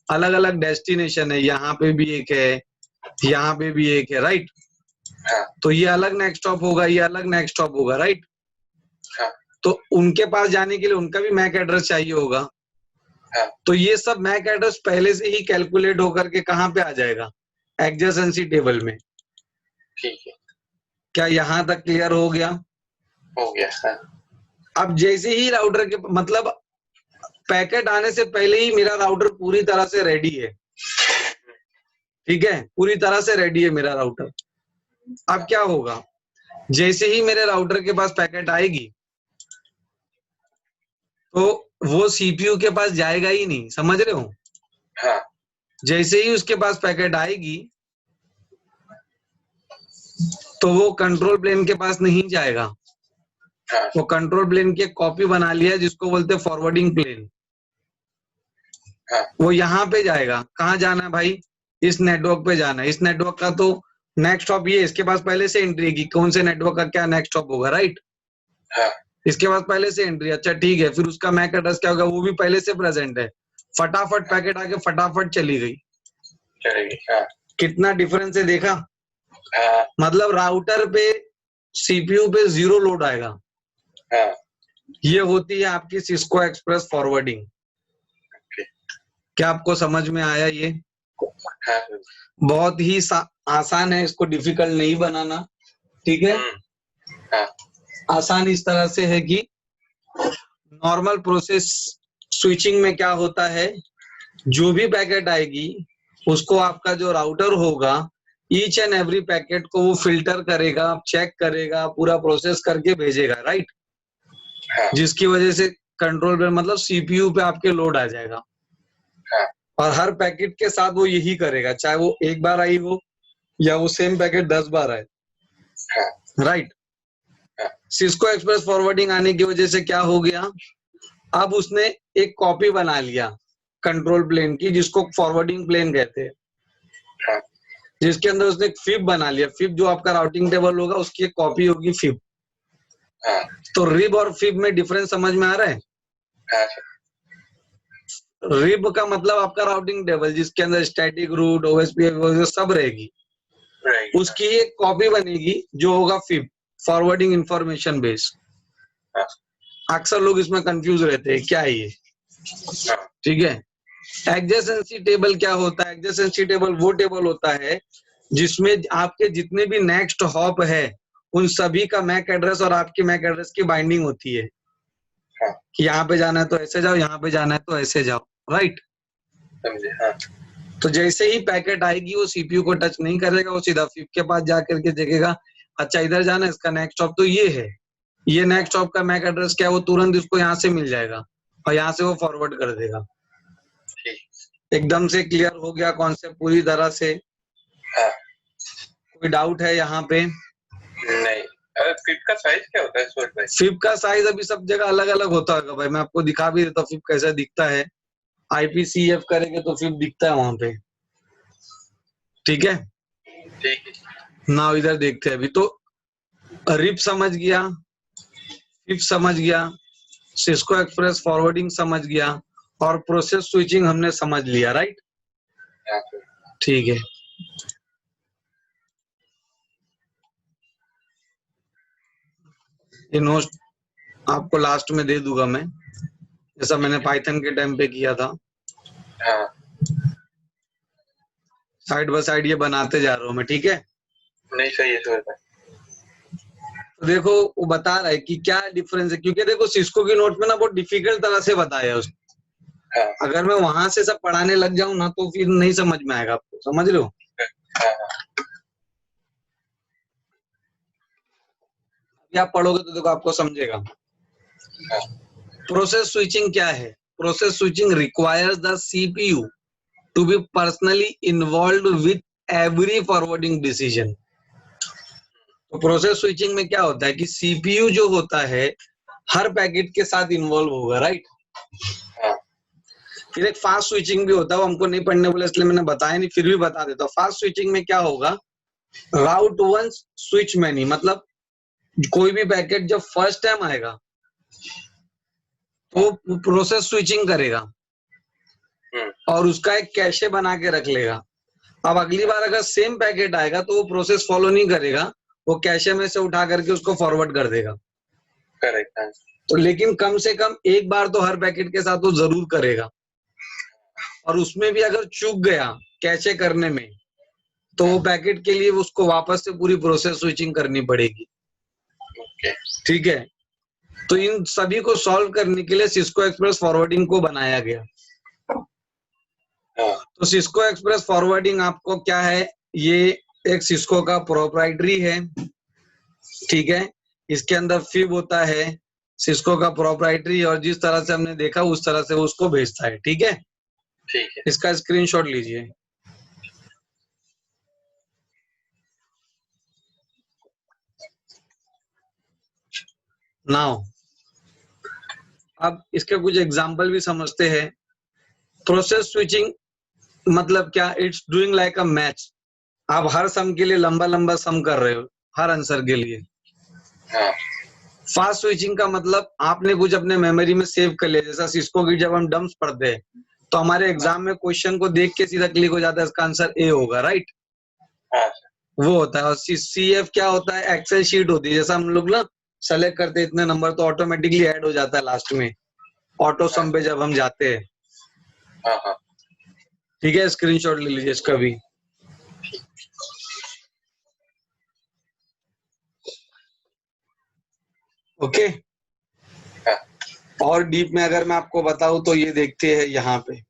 अलग अलग डेस्टिनेशन है, यहाँ पे भी एक है, यहाँ पे भी एक है, राइट। तो ये अलग नेक्स्ट स्टॉप होगा, ये अलग नेक्स्ट स्टॉप होगा, राइट। तो उनके पास जाने के लिए उनका भी मैक एड्रेस चाहिए होगा। तो ये सब मैक एड्रेस पहले से ही कैलकुलेट होकर के कहाँ पे आ जाएगा, एडजेसेंसी टेबल में। ठीक है, क्या यहाँ तक क्लियर हो गया? हो गया। अब जैसे ही राउटर के मतलब पैकेट आने से पहले ही मेरा राउटर पूरी तरह से रेडी है। ठीक है, पूरी तरह से रेडी है मेरा राउटर। अब क्या होगा, जैसे ही मेरे राउटर के पास पैकेट आएगी तो वो सीपीयू के पास जाएगा ही नहीं। समझ रहे हो? जैसे ही उसके पास पैकेट आएगी तो वो कंट्रोल प्लेन के पास नहीं जाएगा। वो कंट्रोल प्लेन की कॉपी बना लिया जिसको बोलते हैं फॉरवर्डिंग प्लेन। वो यहाँ पे जाएगा। कहाँ जाना है भाई? इस नेटवर्क पे जाना है। इस नेटवर्क का तो नेक्स्ट हॉप ये, इसके पास पहले से एंट्री है कि कौन से नेटवर्क का क्या नेक्स्ट हॉप होगा, राइट। इसके पास पहले से एंट्री, अच्छा ठीक है। फिर उसका मैक एड्रेस क्या होगा, वो भी पहले से प्रेजेंट है। फटाफट पैकेट आके फटाफट चली गई। कितना डिफरेंस है देखा? मतलब राउटर पे सीपीयू पे 0 लोड आएगा। हाँ, ये होती है आपकी सिस्को एक्सप्रेस फॉरवर्डिंग। ओके, क्या आपको समझ में आया ये? हाँ सर। बहुत ही आसान है, इसको डिफिकल्ट नहीं बनाना, ठीक है? हाँ, आसान इस तरह से है कि नॉर्मल प्रोसेस स्विचिंग में क्या होता है, जो भी पैकेट आएगी उसको आपका जो राउटर होगा ईच एंड एवरी पैकेट को वो फिल्टर करेगा, चेक करेगा, पूरा प्रोसेस करके भेजेगा, राइट? हाँ, जिसकी वजह से कंट्रोल पे मतलब सीपीयू पे आपके लोड आ जाएगा। हाँ, और हर पैकेट के साथ वो यही करेगा, चाहे वो एक बार आई हो या वो सेम पैकेट 10 बार आए, हाँ, राइट? हाँ, सिस्को एक्सप्रेस फॉरवर्डिंग आने की वजह से क्या हो गया, अब उसने एक कॉपी बना लिया कंट्रोल प्लेन की, जिसको फॉरवर्डिंग प्लेन कहते हैं, हाँ, जिसके अंदर उसने एक फिब बना लिया। फिब जो आपका राउटिंग टेबल होगा उसकी एक कॉपी होगी फिब। हाँ, तो रिब और फिब में डिफरेंस समझ में आ रहा है? हाँ सर। रिब का मतलब आपका राउटिंग टेबल जिसके अंदर स्टैटिक रूट, ओएसपी सब रहेगी, राइट, उसकी एक कॉपी बनेगी जो होगा फिब, फॉरवर्डिंग इंफॉर्मेशन बेस। हाँ, अक्सर लोग इसमें कंफ्यूज रहते हैं, क्या है ये? हाँ, ठीक है। एडजेसेंसी टेबल क्या होता है? एडजेसेंसी टेबल वो टेबल होता है जिसमें आपके जितने भी नेक्स्ट हॉप है उन सभी का मैक एड्रेस और आपकी मैक एड्रेस की बाइंडिंग होती है हाँ, कि यहाँ पे जाना है तो ऐसे जाओ, यहाँ पे जाना है तो ऐसे जाओ, राइट? समझे, हाँ, तो जैसे ही पैकेट आएगी वो सीपीयू को टच नहीं करेगा, वो सीधा फिब के पास जाकर के देखेगा, अच्छा इधर जाना है, इसका नेक्स्ट स्टॉप तो ये है, ये नेक्स्ट स्टॉप का मैक एड्रेस क्या है, वो तुरंत उसको यहाँ से मिल जाएगा और यहाँ से वो फॉरवर्ड कर देगा। ठीक, एकदम से क्लियर हो गया कॉन्सेप्ट पूरी तरह से? हाँ, कोई डाउट है यहाँ पे? नहीं। अरे फिब का साइज क्या होता है सूरज भाई? फिब का साइज अभी सब जगह अलग अलग होता होगा भाई, मैं आपको दिखा भी देता हूँ फिब कैसा दिखता है। आईपीसीएफ करेंगे तो फिब दिखता है वहां पे, ठीक है ठीक है, ना? इधर देखते हैं अभी तो। रिप समझ गया, फिब समझ गया, सिस्को एक्सप्रेस फॉरवर्डिंग समझ गया, और प्रोसेस स्विचिंग हमने समझ लिया, राइट? हाँ सर। ठीक है। ये नोट्स आपको लास्ट में दे दूंगा मैं, जैसा मैंने पाइथन के टाइम पे किया था। हाँ, साइड बाय साइड ये बनाते जा रहा हूँ मैं, ठीक है? नहीं सही है सूरज भाई। तो देखो वो बता रहा है कि क्या डिफरेंस है, क्योंकि देखो सिस्को की नोट में ना बहुत डिफिकल्ट तरह से बताया उसने। हाँ, अगर मैं वहां से सब पढ़ाने लग जाऊं ना तो फिर नहीं समझ में आएगा आपको, समझ रहे हो? हाँ, हाँ, अभी आप पढ़ोगे तो देखो आपको समझेगा। हाँ, प्रोसेस स्विचिंग क्या है? Process switching requires the CPU to be personally involve with every forwarding decision. तो प्रोसेस स्विचिंग में क्या होता है कि सीपीयू जो होता है हर पैकेट के साथ इन्वॉल्व होगा, राइट? हाँ, फिर एक फास्ट स्विचिंग भी होता है, वो हमको नहीं पढ़ने बोले इसलिए मैंने बताया नहीं, फिर भी बता देता हूँ। फास्ट स्विचिंग में क्या होगा, राउट वन स्विच मैनी, मतलब कोई भी पैकेट जब फर्स्ट टाइम आएगा तो प्रोसेस स्विचिंग करेगा और उसका एक कैशे बना के रख लेगा। अब अगली बार अगर सेम पैकेट आएगा तो वो प्रोसेस फॉलो नहीं करेगा, वो कैशे में से उठा करके उसको फॉरवर्ड कर देगा। करेक्ट, हाँ, तो लेकिन कम से कम एक बार तो हर पैकेट के साथ वो जरूर करेगा, और उसमें भी अगर चूक गया कैशे करने में तो वो पैकेट के लिए उसको वापस से पूरी प्रोसेस स्विचिंग करनी पड़ेगी, ओके, ठीक है? तो इन सभी को सॉल्व करने के लिए सिस्को एक्सप्रेस फॉरवर्डिंग को बनाया गया। हाँ, तो सिस्को एक्सप्रेस फॉरवर्डिंग आपको क्या है, ये एक सिस्को का प्रोप्राइटरी है, ठीक है? इसके अंदर फिब होता है, सिस्को का प्रोप्राइटरी, और जिस तरह से हमने देखा उस तरह से वो उसको भेजता है, ठीक है? ठीक है, इसका स्क्रीनशॉट लीजिए। नाउ अब इसके कुछ एग्जाम्पल भी समझते हैं। प्रोसेस स्विचिंग मतलब क्या, it's doing like a match. आप हर सम के लिए लंबा लंबा सम कर रहे हो, हर आंसर के लिए। हाँ, फास्ट स्विचिंग का मतलब आपने कुछ अपने मेमोरी में सेव कर लिया, जैसा सिस्को की जब हम डम्प्स पढ़ते हैं तो हमारे एग्जाम में क्वेश्चन को देख के सीधा क्लिक हो जाता है, इसका आंसर ए होगा, राइट? हाँ, वो होता है। और CF क्या होता है, एक्सेल शीट होती है, जैसा हम लोग ना सेलेक्ट करते हैं इतने नंबर तो ऑटोमेटिकली ऐड हो जाता है लास्ट में, ऑटो सम पे जब हम जाते हैं। हाँ। ठीक है, स्क्रीनशॉट ले लीजिए इसका भी। ओके। हाँ। और डीप में अगर मैं आपको बताऊं तो ये देखते हैं यहाँ पे,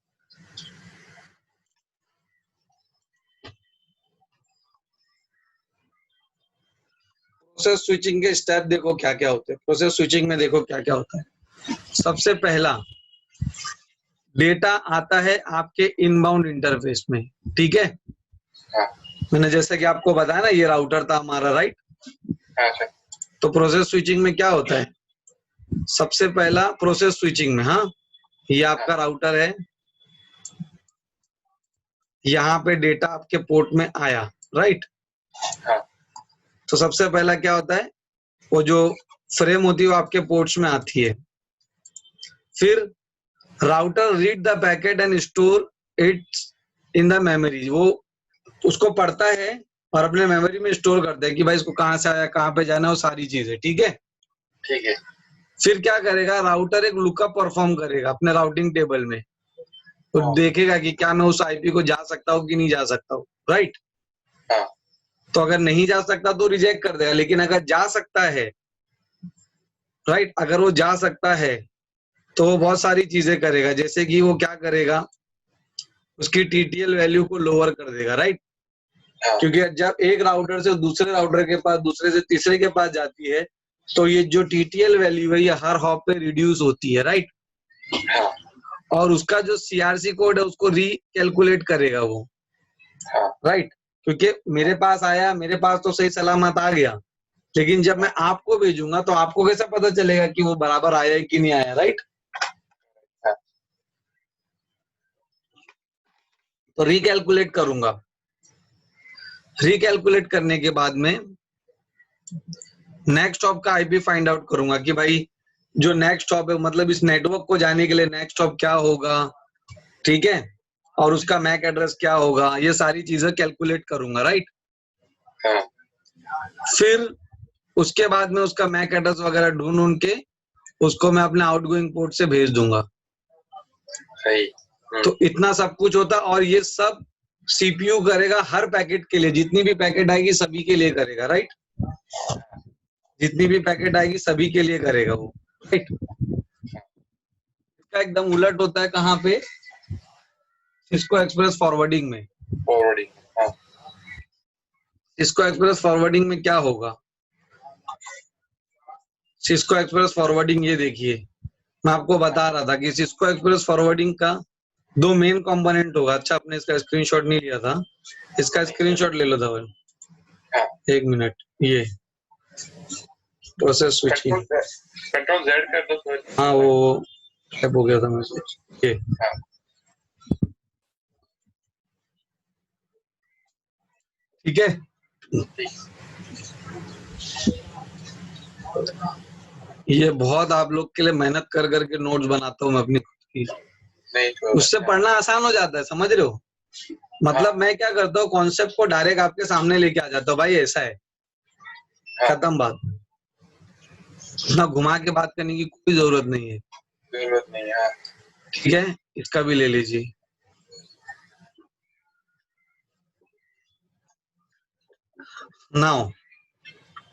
प्रोसेस स्विचिंग के स्टेप देखो क्या क्या होते हैं। प्रोसेस स्विचिंग में देखो क्या क्या होता है। सबसे पहला, डेटा आता है आपके इनबाउंड इंटरफेस में, ठीक है। हाँ। मैंने जैसे कि आपको बताया ना, ये राउटर था हमारा, राइट। हाँ सर। तो प्रोसेस स्विचिंग में क्या होता है, सबसे पहला प्रोसेस स्विचिंग में, हाँ, ये आपका राउटर है, यहाँ पे डेटा आपके पोर्ट में आया, राइट। हाँ। तो सबसे पहला क्या होता है, वो जो फ्रेम होती है वो आपके पोर्ट्स में आती है। फिर router read the packet and store it in the memory, वो उसको पढ़ता है और अपने मेमोरी में स्टोर करता है कि भाई इसको कहाँ से आया, कहाँ पे जाना है, वो सारी चीजें, ठीक है। ठीक है। फिर क्या करेगा, राउटर एक लुकअप परफॉर्म करेगा अपने राउटिंग टेबल में, तो देखेगा कि क्या मैं उस आईपी को जा सकता हूँ कि नहीं जा सकता हूँ, राइट। हाँ। तो अगर नहीं जा सकता तो रिजेक्ट कर देगा, लेकिन अगर जा सकता है, राइट, अगर वो जा सकता है तो वो बहुत सारी चीजें करेगा, जैसे कि वो क्या करेगा, उसकी TTL वैल्यू को लोअर कर देगा, राइट। हाँ। क्योंकि जब एक राउटर से दूसरे राउटर के पास, दूसरे से तीसरे के पास जाती है, तो ये जो TTL वैल्यू है ये हर हॉप पे रिड्यूस होती है, राइट। हाँ। और उसका जो CRC कोड है उसको रिकैलकुलेट करेगा वो, हाँ। राइट। क्योंकि मेरे पास आया, मेरे पास तो सही सलामत आ गया, लेकिन जब मैं आपको भेजूंगा तो आपको कैसे पता चलेगा कि वो बराबर आया है कि नहीं आया, राइट। हाँ। तो रिकैलकुलेट करूंगा, रिकैलकुलेट करने के बाद में नेक्स्ट हॉप का आईपी फाइंड आउट करूंगा कि भाई जो नेक्स्ट हॉप है, मतलब इस नेटवर्क को जाने के लिए नेक्स्ट हॉप क्या होगा, ठीक है, और उसका मैक एड्रेस क्या होगा, ये सारी चीजें कैलकुलेट करूंगा, राइट। हाँ। फिर उसके बाद में उसका मैक एड्रेस वगैरह ढूंढ के उसको मैं अपने आउटगोइंग पोर्ट से भेज दूंगा। सही। तो इतना सब कुछ होता, और ये सब सीपीयू करेगा हर पैकेट के लिए, जितनी भी पैकेट आएगी सभी के लिए करेगा, राइट। जितनी भी पैकेट आएगी सभी के लिए करेगा वो, राइट। इसका एकदम उलट होता है कहाँ पे, सिस्को एक्सप्रेस फॉरवर्डिंग में। फॉरवर्डिंग। हाँ। सिस्को एक्सप्रेस फॉरवर्डिंग में क्या होगा, सिस्को एक्सप्रेस फॉरवर्डिंग, ये देखिए मैं आपको बता रहा था कि सिस्को एक्सप्रेस फॉरवर्डिंग का दो मेन कंपोनेंट होगा। अच्छा, आपने इसका स्क्रीनशॉट नहीं लिया था, इसका स्क्रीनशॉट ले लो धवल। हाँ। एक मिनट, ये प्रोसेस स्विचिंग, कंट्रोल Z कर दो तो। हाँ वो टैप हो गया था मैसेज, ये हाँ। ठीक है। ये बहुत आप लोग के लिए मेहनत कर करके नोट्स बनाता हूँ मैं अपनी खुद की, नहीं तो उससे पढ़ना आसान हो जाता है, समझ रहे हो। मतलब मैं क्या करता हूँ, कॉन्सेप्ट को डायरेक्ट आपके सामने लेके आ जाता हूँ, भाई ऐसा है, खत्म बात। ना घुमा के बात करने की कोई जरूरत नहीं है, जरूरत नहीं है। ठीक है। इसका भी ले लीजिए। नाउ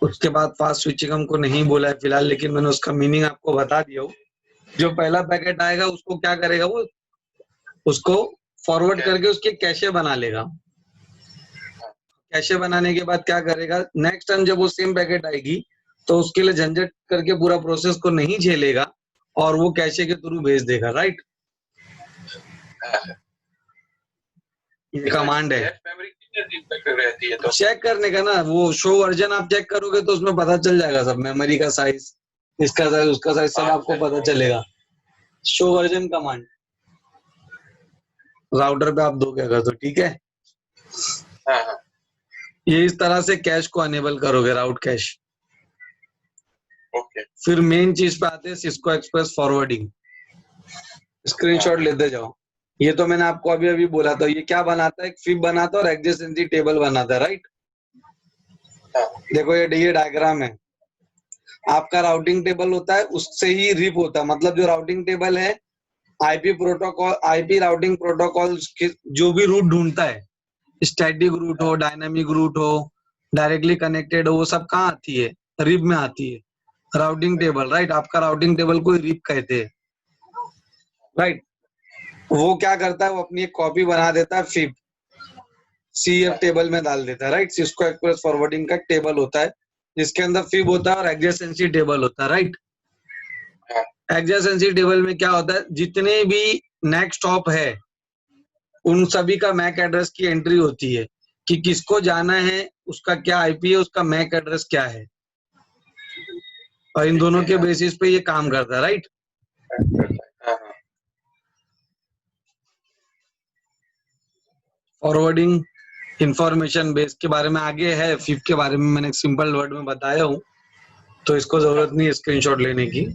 उसके बाद फास्ट स्विचिंग हमको नहीं बोला है फिलहाल, लेकिन मैंने उसका मीनिंग आपको बता दिया हूँ। जो पहला पैकेट आएगा उसको क्या करेगा, वो उसको फॉरवर्ड करके उसके कैशे बना लेगा। कैशे बनाने के बाद क्या करेगा, नेक्स्ट टाइम जब वो सेम पैकेट आएगी तो उसके लिए झंझट करके पूरा प्रोसेस को नहीं झेलेगा और वो कैशे के थ्रू भेज देगा, राइट। ये कमांड है मेमोरी कितने दिन तक रहती है तो चेक करने का ना, वो शो वर्जन आप चेक करोगे तो उसमें पता चल जाएगा सब, मेमोरी का साइज, इसका साइज, उसका साइज, सब आपको पता चलेगा। शो वर्जन कमांड राउटर पे आप दोगे अगर तो, ठीक है। हाँ। हाँ। ये इस तरह से कैश को अनेबल करोगे, राउट कैश। ओके। फिर मेन चीज पे आते हैं, सिस्को एक्सप्रेस फॉरवर्डिंग। स्क्रीनशॉट लेते जाओ। ये तो मैंने आपको अभी अभी बोला था, ये क्या बनाता है, एक फिब बनाता है और एडजेसेंसी टेबल बनाता है, राइट। देखो ये डायग्राम है, आपका राउटिंग टेबल होता है, उससे ही रिप होता है। मतलब जो राउटिंग टेबल है, IP protocol, IP routing protocol जो भी रूट ढूंढता है, स्टैटिक रूट हो, डायनामिक रूट हो, डायरेक्टली कनेक्टेड हो, वो सब कहाँ आती है? रिप में आती है, राउटिंग टेबल, राइट। आपका राउटिंग टेबल को रिप कहते हैं, राइट। वो क्या करता है, वो अपनी एक कॉपी बना देता है, फिब सीएफ टेबल में डाल देता है, राइट। सिस्को एक्सप्रेस फॉरवर्डिंग का टेबल होता है जिसके अंदर फिब होता है और एडजेसेंसी टेबल होता है, राइट। एडजेसेंसी टेबल में क्या होता है, जितने भी नेक्स्ट हॉप है उन सभी का मैक एड्रेस की एंट्री होती है कि किसको जाना है, उसका क्या आईपी है, उसका मैक एड्रेस क्या है, और इन दोनों के बेसिस पे ये काम करता है, राइट। फॉरवर्डिंग इंफॉर्मेशन बेस के बारे में आगे है, फिब के बारे में मैंने एक सिंपल वर्ड में बताया हूँ, तो इसको जरूरत नहीं है स्क्रीनशॉट लेने की।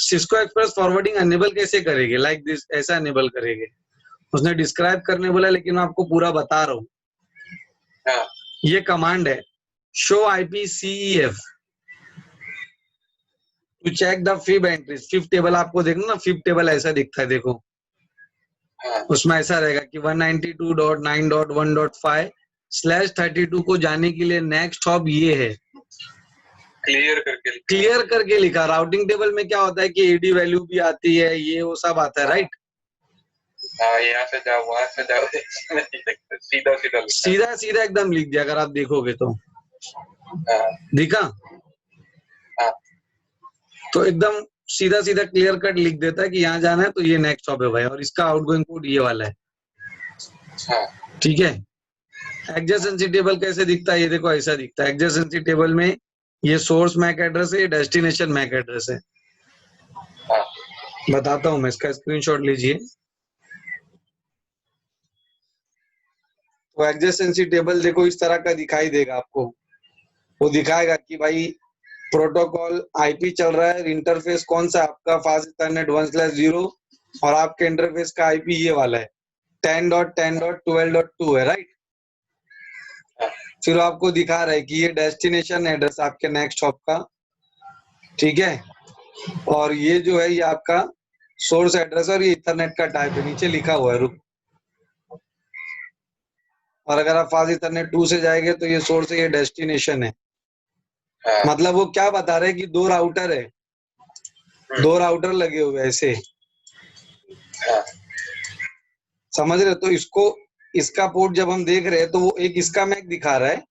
सिस्को एक्सप्रेस फॉरवर्डिंग अनेबल कैसे करेंगे, लाइक दिस, ऐसा अनेबल करेंगे। उसने डिस्क्राइब करने बोला, लेकिन मैं आपको पूरा बता रहा हूँ। ये कमांड है, show IP CEF to check the FIB entries. FIB table आपको देखना ना, फिब टेबल ऐसा दिखता है, देखो उसमें ऐसा रहेगा कि 192.9.1.5/32 को जाने के लिए नेक्स्ट हॉप ये है, क्लियर करके लिखा। राउटिंग टेबल में क्या होता है कि एडी वैल्यू भी आती है, ये वो सब आता है, राइट। यहाँ से जाओ, वहां से जाओ, सीधा सीधा सीधा एकदम लिख दिया, अगर आप देखोगे तो दिखा, तो एकदम सीधा सीधा क्लियर कट लिख देता है कि यहाँ जाना है तो ये नेक्स्ट हॉप है भाई, और इसका आउटगोइंग कोड ये वाला है, ठीक है। एडजेसेंसी टेबल कैसे दिखता है, ये देखो ऐसा दिखता है। एडजेसेंसी टेबल में ये सोर्स मैक एड्रेस है, ये डेस्टिनेशन मैक एड्रेस है। बताता हूं मैं, इसका स्क्रीनशॉट लीजिए। तो एडजेसेंसी टेबल देखो इस तरह का दिखाई देगा आपको। वो दिखाएगा कि भाई प्रोटोकॉल आईपी चल रहा है, इंटरफेस कौन सा आपका, फास्ट इथरनेट 1/0, और आपके इंटरफेस का आईपी ये वाला है 10.10.12.2 है, राइट। फिर आपको दिखा रहा है कि ये डेस्टिनेशन एड्रेस आपके नेक्स्ट हॉप का, ठीक है, और ये जो है ये आपका सोर्स एड्रेस, और ये इथरनेट का टाइप है, नीचे लिखा हुआ है, रुक। और अगर आप फास्ट इथरनेट 2 से जाएंगे तो ये सोर्स है, ये डेस्टिनेशन है। मतलब वो क्या बता रहे हैं कि दो राउटर है, दो राउटर लगे हुए ऐसे, समझ रहे हो। तो इसको, इसका पोर्ट जब हम देख रहे हैं तो वो एक इसका मैक दिखा रहा है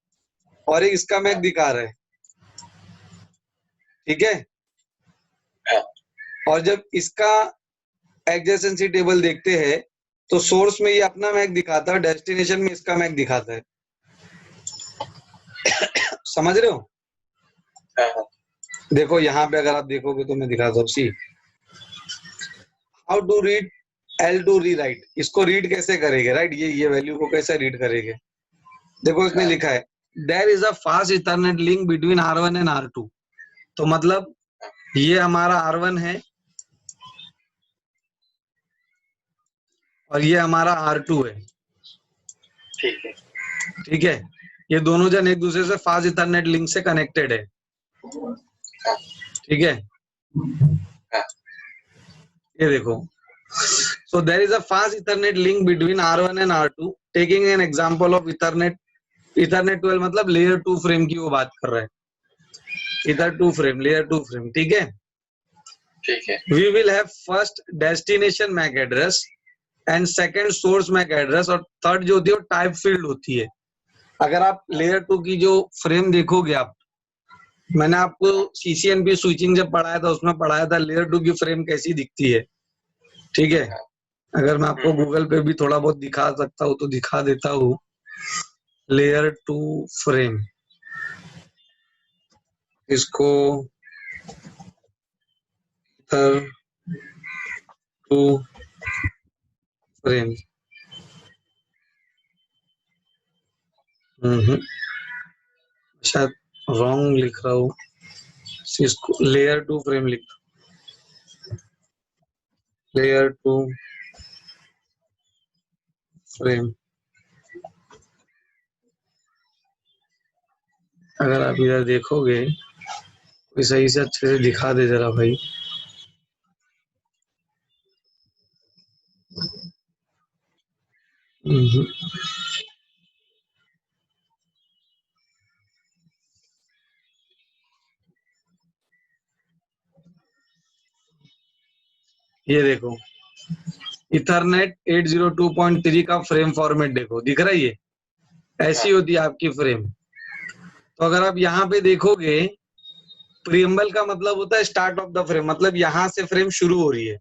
और एक इसका मैक दिखा रहा है, ठीक है। और जब इसका एडजेसेंसी टेबल देखते हैं तो सोर्स में ये अपना मैक दिखाता है, डेस्टिनेशन में इसका मैक दिखाता है, समझ रहे हो। देखो यहाँ पे अगर आप देखोगे तो मैं दिखाता हूँ, see how to read L two rewrite. इसको रीड कैसे करेंगे, राइट, ये वैल्यू को कैसे रीड करेंगे। देखो इसमें लिखा है there is a fast ethernet link between R1 and R2। तो मतलब ये हमारा R1 है और ये हमारा R2 है, ठीक है, ठीक है। ये दोनों जन एक दूसरे से फास्ट इथरनेट लिंक से कनेक्टेड है, ठीक है। ये देखो, so there is a fast Ethernet link between R1 and R2. Taking an example of Ethernet 12 मतलब लेयर 2 फ्रेम की वो बात कर रहा है, इधर 2 फ्रेम, लेयर 2 फ्रेम, ठीक है। ठीक है। We will have first destination MAC address and second source MAC address, और थर्ड जो होती है वो टाइप फील्ड होती है। अगर आप लेयर 2 की जो फ्रेम देखोगे आप, मैंने आपको CCNP स्विचिंग जब पढ़ाया था उसमें पढ़ाया था लेयर 2 की फ्रेम कैसी दिखती है, ठीक है। अगर मैं आपको गूगल पे भी थोड़ा बहुत दिखा सकता हूँ तो दिखा देता हूँ। लेयर 2 फ्रेम, इसको लेयर 2 फ्रेम, शायद रॉन्ग लिख रहा हूँ, इसको लेयर 2 फ्रेम लिख, लेयर 2 फ्रेम, अगर आप इधर देखोगे कोई सही से अच्छे से दिखा दे जरा भाई। ये देखो इथरनेट 802.3 का फ्रेम फॉर्मेट देखो, दिख रहा है ये? ऐसी होती है आपकी फ्रेम। तो अगर आप यहाँ पे देखोगे, प्रीएम्बल का मतलब होता है स्टार्ट ऑफ द फ्रेम, मतलब यहाँ से फ्रेम शुरू हो रही है,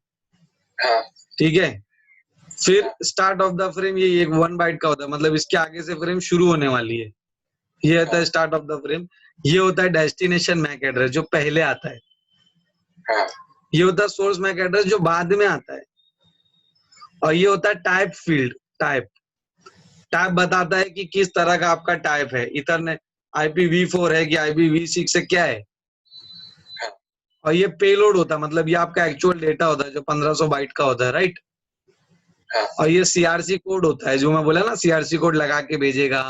ठीक है। फिर स्टार्ट ऑफ द फ्रेम ये एक 1 बाइट का होता है, मतलब इसके आगे से फ्रेम शुरू होने वाली है, ये होता है स्टार्ट ऑफ द फ्रेम। ये होता है डेस्टिनेशन मैक एड्रेस जो पहले आता है। ये होता है सोर्स मैक एड्रेस जो बाद में आता है। और ये होता है टाइप फील्ड। टाइप बताता है कि किस तरह का आपका टाइप है, इथरनेट IPv4 है कि IPv6 है, क्या है। और ये पेलोड होता है, मतलब ये आपका एक्चुअल डेटा होता है जो 1500 बाइट का होता है, राइट। और ये CRC कोड होता है, जो मैं बोला ना CRC कोड लगा के भेजेगा,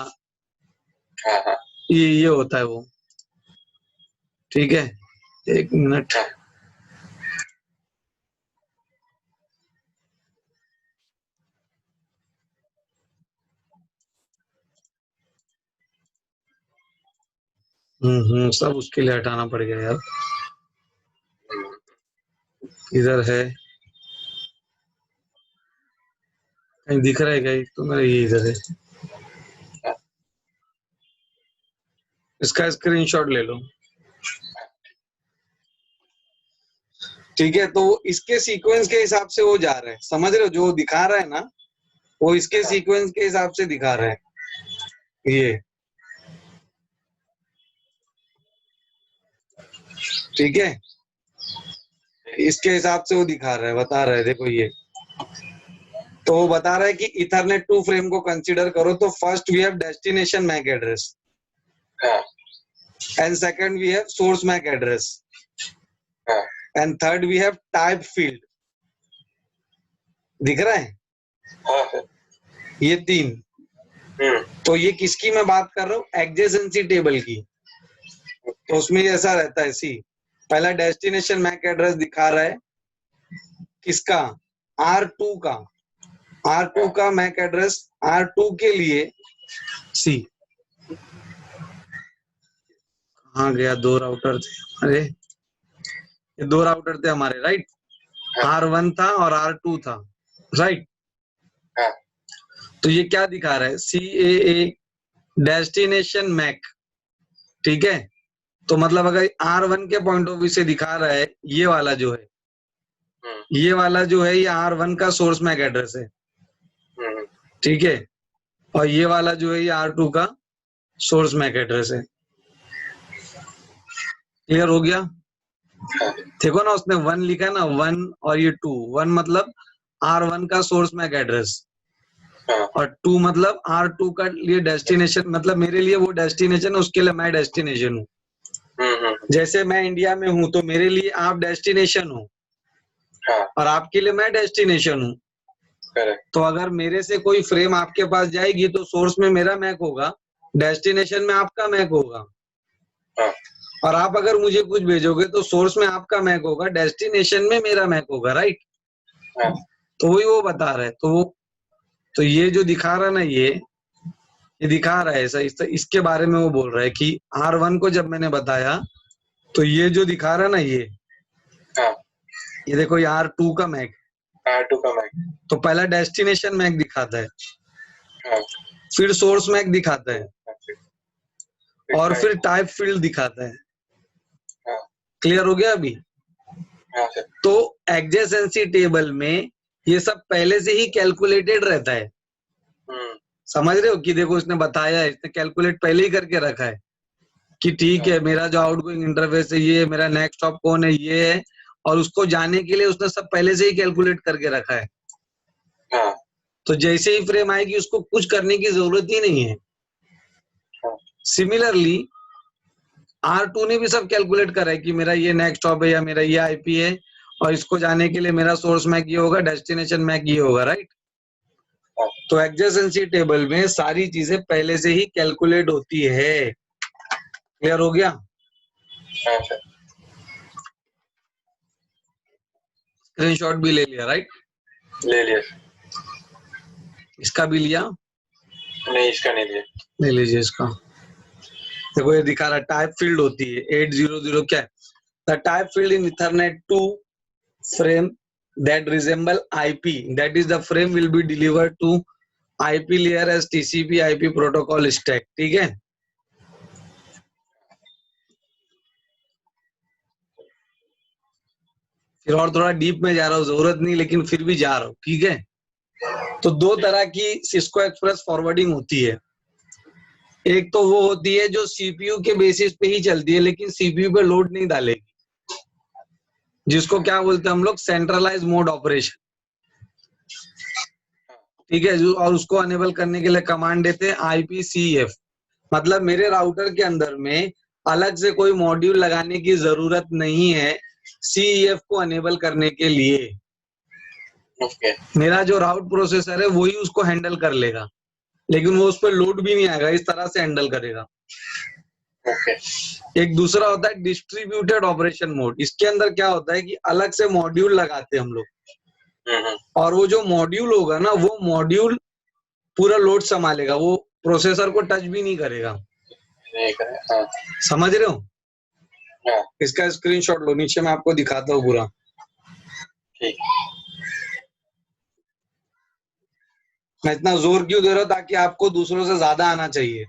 ये होता है वो, ठीक है। एक मिनट, सब उसके लिए हटाना पड़ गया यार। इधर है, कहीं दिख रहा है क्या? तो मेरा ये इधर है, इसका स्क्रीनशॉट ले लो, ठीक है। तो इसके सीक्वेंस के हिसाब से वो जा रहे हैं, समझ रहे हो? जो दिखा रहा है ना, वो इसके सीक्वेंस के हिसाब से दिखा रहा है, ये, ठीक है। इसके हिसाब से वो दिखा रहा है, बता रहा है, देखो ये। तो वो बता रहा है कि इथरनेट 2 फ्रेम को कंसीडर करो, तो first we have destination MAC address and second we have source MAC address and third we have type field. दिख रहा है? ये 3। तो ये किसकी मैं बात कर रहा हूँ? एडजेसेंसी टेबल की। तो उसमें ऐसा रहता है, सी पहला डेस्टिनेशन मैक एड्रेस दिखा रहा है किसका? R2 का। R2 का मैक एड्रेस, R2 के लिए सी, कहाँ गया? 2 राउटर थे, अरे ये 2 राउटर थे हमारे, राइट। R1 था और R2 था, राइट। तो ये क्या दिखा रहा है? CAA डेस्टिनेशन मैक, ठीक है। तो मतलब अगर R1 के पॉइंट ऑफ व्यू से दिखा रहा है, ये वाला जो है, ये वाला जो है, ये R1 का सोर्स मैक एड्रेस है, ठीक है। और ये वाला जो है, ये R2 का सोर्स मैक एड्रेस है। क्लियर हो गया? देखो ना, उसने 1 लिखा है ना, 1 और ये 2। 1 मतलब R1 का सोर्स मैक एड्रेस और 2 मतलब R2 का लिए डेस्टिनेशन, मतलब मेरे लिए वो डेस्टिनेशन है, उसके लिए मैं डेस्टिनेशन हूँ। जैसे मैं इंडिया में हूँ तो मेरे लिए आप डेस्टिनेशन हो, और आपके लिए मैं डेस्टिनेशन हूँ। तो अगर मेरे से कोई फ्रेम आपके पास जाएगी तो सोर्स में मेरा मैक होगा, डेस्टिनेशन में आपका मैक होगा। और आप अगर मुझे कुछ भेजोगे तो सोर्स में आपका मैक होगा, डेस्टिनेशन में मेरा मैक होगा, राइट। तो वही वो बता रहा है। तो ये जो दिखा रहा है ना, ये दिखा रहा है ऐसा, इसके बारे में वो बोल रहा है कि R1 को जब मैंने बताया तो ये जो दिखा रहा है ना, ये देखो, ये R2 का मैक, R2 का मैक। तो पहला डेस्टिनेशन मैक दिखाता है, फिर सोर्स मैक दिखाता है, और फिर टाइप फील्ड दिखाता है। क्लियर हो गया अभी? तो एडजेसेंसी टेबल में ये सब पहले से ही कैलकुलेटेड रहता है। समझ रहे हो कि देखो, इसने बताया है, इसने कैलकुलेट पहले ही करके रखा है कि ठीक है, मेरा जो आउटगोइंग इंटरफेस है ये, मेरा नेक्स्ट हॉप कौन है ये है, और उसको जाने के लिए उसने सब पहले से ही कैलकुलेट करके रखा है। तो जैसे ही फ्रेम आएगी उसको कुछ करने की जरूरत ही नहीं है। सिमिलरली R2 ने भी सब कैलकुलेट करा है कि मेरा ये नेक्स्ट हॉप है या मेरा ये IP है, और इसको जाने के लिए मेरा सोर्स मैक ये होगा, डेस्टिनेशन मैक ये होगा, राइट। तो एडजेसेंसी टेबल में सारी चीजें पहले से ही कैलकुलेट होती है। क्लियर हो गया? हाँ सर। स्क्रीनशॉट भी ले लिया, राइट? ले लिया। इसका भी लिया? नहीं, इसका नहीं लिया। ले लीजिए इसका। देखो ये दिखा रहा है टाइप फील्ड होती है 800 क्या है? The type field in Ethernet 2 frame that resemble IP, that is the frame will be delivered to IP layer as TCP IP protocol stack. ठीक है? फिर और थोड़ा डीप में जा रहा हूँ, जरूरत नहीं लेकिन फिर भी जा रहा हूँ, ठीक है? तो दो तरह की सिस्को एक्सप्रेस फॉरवर्डिंग होती है। एक तो वो होती है जो सीपीयू के बेसिस पे ही चलती है लेकिन सीपीयू पे लोड नहीं डालेगी, जिसको क्या बोलते हैं हम लोग, सेंट्रलाइज मोड ऑपरेशन। ठीक है? और उसको अनेबल करने के लिए कमांड देते हैं IPCF। मतलब मेरे राउटर के अंदर में अलग से कोई मॉड्यूल लगाने की जरूरत नहीं है CEF को अनेबल करने के लिए। ओके। मेरा जो राउट प्रोसेसर है वही उसको हैंडल कर लेगा, लेकिन वो उस पर लोड भी नहीं आएगा, इस तरह से हैंडल करेगा। ओके। एक दूसरा होता है डिस्ट्रीब्यूटेड ऑपरेशन मोड। इसके अंदर क्या होता है कि अलग से मॉड्यूल लगाते हैं हम लोग, और वो जो मॉड्यूल होगा ना, वो मॉड्यूल पूरा लोड संभालेगा, वो प्रोसेसर को टच भी नहीं करेगा। हाँ। समझ रहे हो? हाँ। इसका स्क्रीनशॉट लो, नीचे मैं आपको दिखाता हूँ पूरा। ठीक। मैं इतना जोर क्यों दे रहा हूँ? ताकि आपको दूसरों से ज्यादा आना चाहिए।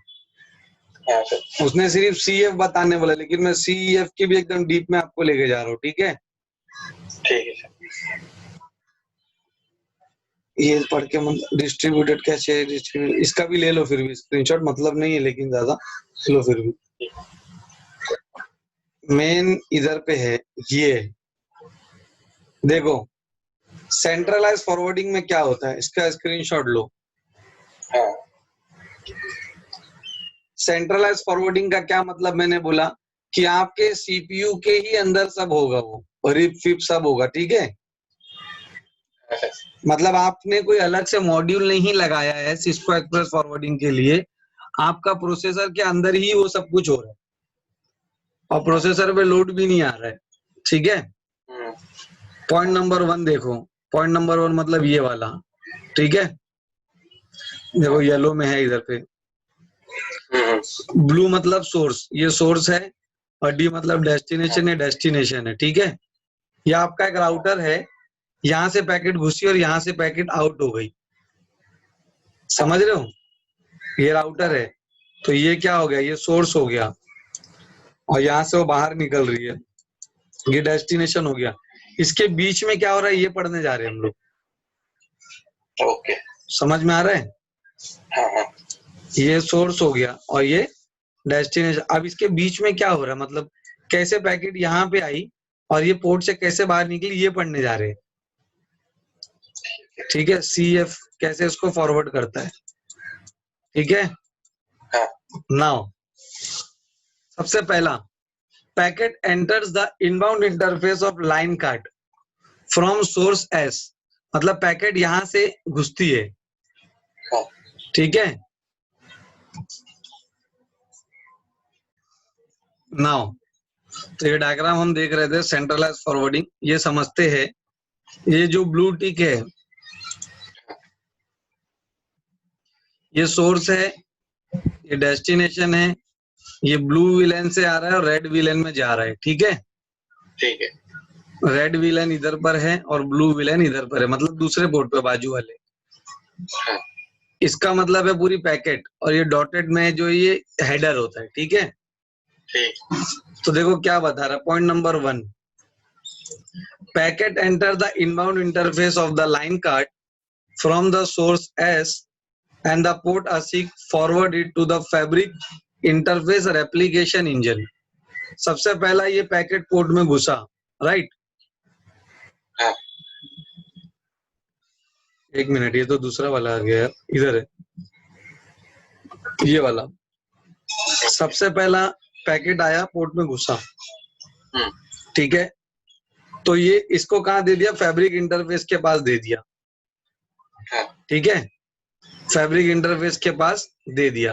हाँ सर। उसने सिर्फ CF बताने बोला, लेकिन मैं CEF की भी एकदम डीप में आपको लेके जा रहा हूँ, ठीक है? ठीक है सर। ये पढ़ के डिस्ट्रीब्यूटेड कैसे, इसका भी ले लो फिर भी स्क्रीनशॉट, मतलब नहीं है लेकिन ज्यादा लो फिर भी। मेन इधर पे है, ये देखो सेंट्रलाइज फॉरवर्डिंग में क्या होता है, इसका स्क्रीनशॉट लो। हाँ। सेंट्रलाइज फॉरवर्डिंग का क्या मतलब, मैंने बोला कि आपके सीपीयू के ही अंदर सब होगा, वो रिप फिप सब होगा, ठीक है? मतलब आपने कोई अलग से मॉड्यूल नहीं लगाया है सिस्को एक्सप्रेस फॉरवर्डिंग के लिए, आपका प्रोसेसर के अंदर ही वो सब कुछ हो रहा है और प्रोसेसर पे लोड भी नहीं आ रहा है, ठीक है? पॉइंट नंबर 1 देखो, पॉइंट नंबर 1 मतलब ये वाला, ठीक है? देखो येलो में है इधर पे, ब्लू मतलब सोर्स, ये सोर्स है, और डी मतलब डेस्टिनेशन है, डेस्टिनेशन है, ठीक है? ये आपका एक राउटर है, यहाँ से पैकेट घुसी और यहाँ से पैकेट आउट हो गई, समझ रहे हो? ये राउटर है, तो ये क्या हो गया, ये सोर्स हो गया, और यहाँ से वो बाहर निकल रही है, ये डेस्टिनेशन हो गया। इसके बीच में क्या हो रहा है ये पढ़ने जा रहे हैं हम लोग। ओके। समझ में आ रहा है? हाँ हाँ। ये सोर्स हो गया और ये डेस्टिनेशन। अब इसके बीच में क्या हो रहा है, मतलब कैसे पैकेट यहाँ पे आई और ये पोर्ट से कैसे बाहर निकली, ये पढ़ने जा रहे हैं, ठीक है? CF कैसे इसको फॉरवर्ड करता है, ठीक है? नाउ सबसे पहला, packet enters the inbound interface of line card from source S, मतलब पैकेट यहां से घुसती है, ठीक है? नाउ तो ये डायग्राम हम देख रहे थे सेंट्रलाइज फॉरवर्डिंग, ये समझते हैं। ये जो ब्लू टिक है ये सोर्स है, ये डेस्टिनेशन है, ये ब्लू विलेन से आ रहा है और रेड विलेन में जा रहा है, ठीक है? ठीक है। रेड विलेन इधर पर है और ब्लू विलेन इधर पर है, मतलब दूसरे पोर्ट पे, बाजू वाले। इसका मतलब है पूरी पैकेट, और ये डॉटेड में जो ये हेडर होता है, ठीक है? ठीक। तो देखो क्या बता रहा है, point number 1, packet enter the inbound interface of the line card from the source S and the port ASIC forward it to the fabric interface replication engine। सबसे पहला ये पैकेट पोर्ट में घुसा, राइट? एक मिनट, ये तो दूसरा वाला आ गया, इधर है ये वाला। सबसे पहला पैकेट आया, पोर्ट में घुसा, ठीक है? तो ये इसको कहाँ दे दिया, फैब्रिक इंटरफेस के पास दे दिया, ठीक है? फैब्रिक इंटरफेस के पास दे दिया।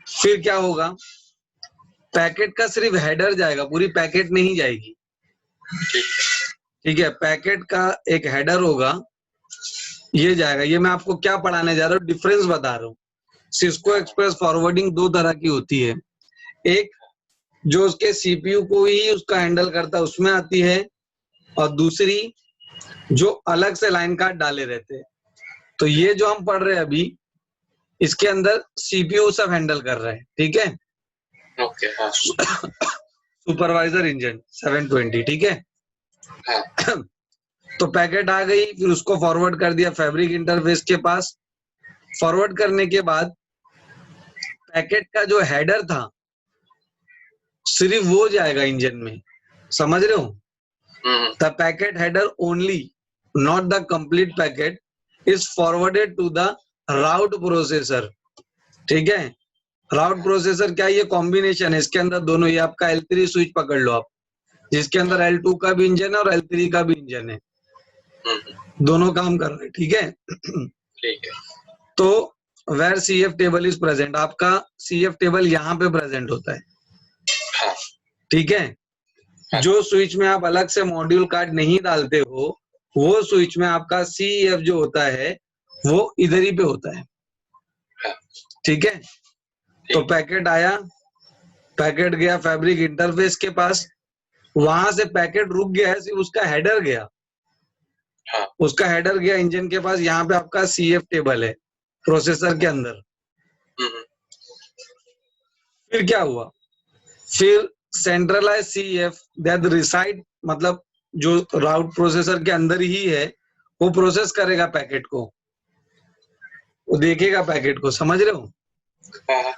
फिर क्या होगा, पैकेट का सिर्फ हेडर जाएगा, पूरी पैकेट नहीं जाएगी। ठीक है, पैकेट का एक हेडर होगा, ये जाएगा। ये मैं आपको क्या पढ़ाने जा रहा हूँ, डिफरेंस बता रहा हूँ। सिस्को एक्सप्रेस फॉरवर्डिंग दो तरह की होती है, एक जो उसके सीपीयू को ही उसका हैंडल करता है उसमें आती है, और दूसरी जो अलग से लाइन कार्ड डाले रहते हैं। तो ये जो हम पढ़ रहे हैं अभी, इसके अंदर सीपीयू सब हैंडल कर रहा है। ठीक है, ओके, हाँ सुपरवाइजर इंजन 720। ठीक है, हाँ तो पैकेट आ गई, फिर उसको फॉरवर्ड कर दिया फैब्रिक इंटरफेस के पास। फॉरवर्ड करने के बाद पैकेट का जो हेडर था सिर्फ वो जाएगा इंजन में, समझ रहे हो? The packet header only, not the complete packet, is forwarded to the route processor. ठीक है, राउट प्रोसेसर क्या, ये कॉम्बिनेशन है, इसके अंदर दोनों, ये आपका L3 स्विच पकड़ लो आप, जिसके अंदर L2 का भी इंजन है और L3 का भी इंजन है, दोनों काम कर रहे हैं। ठीक है, ठीक है, तो where CF table is present, आपका CF टेबल यहाँ पे प्रेजेंट होता है। हाँ ठीक है, जो स्विच में आप अलग से मॉड्यूल कार्ड नहीं डालते हो, वो स्विच में आपका CF जो होता है वो इधर ही पे होता है। ठीक है, तो पैकेट आया, पैकेट गया फैब्रिक इंटरफेस के पास, वहां से पैकेट रुक गया है, सिर्फ उसका हेडर गया। हाँ उसका हेडर गया इंजन के पास, यहाँ पे आपका CF टेबल है प्रोसेसर के अंदर। फिर क्या हुआ, फिर सेंट्रलाइज CF दैट रिसाइड, मतलब जो राउट प्रोसेसर के अंदर ही है, वो प्रोसेस करेगा पैकेट को, वो देखेगा पैकेट को, समझ रहे हो?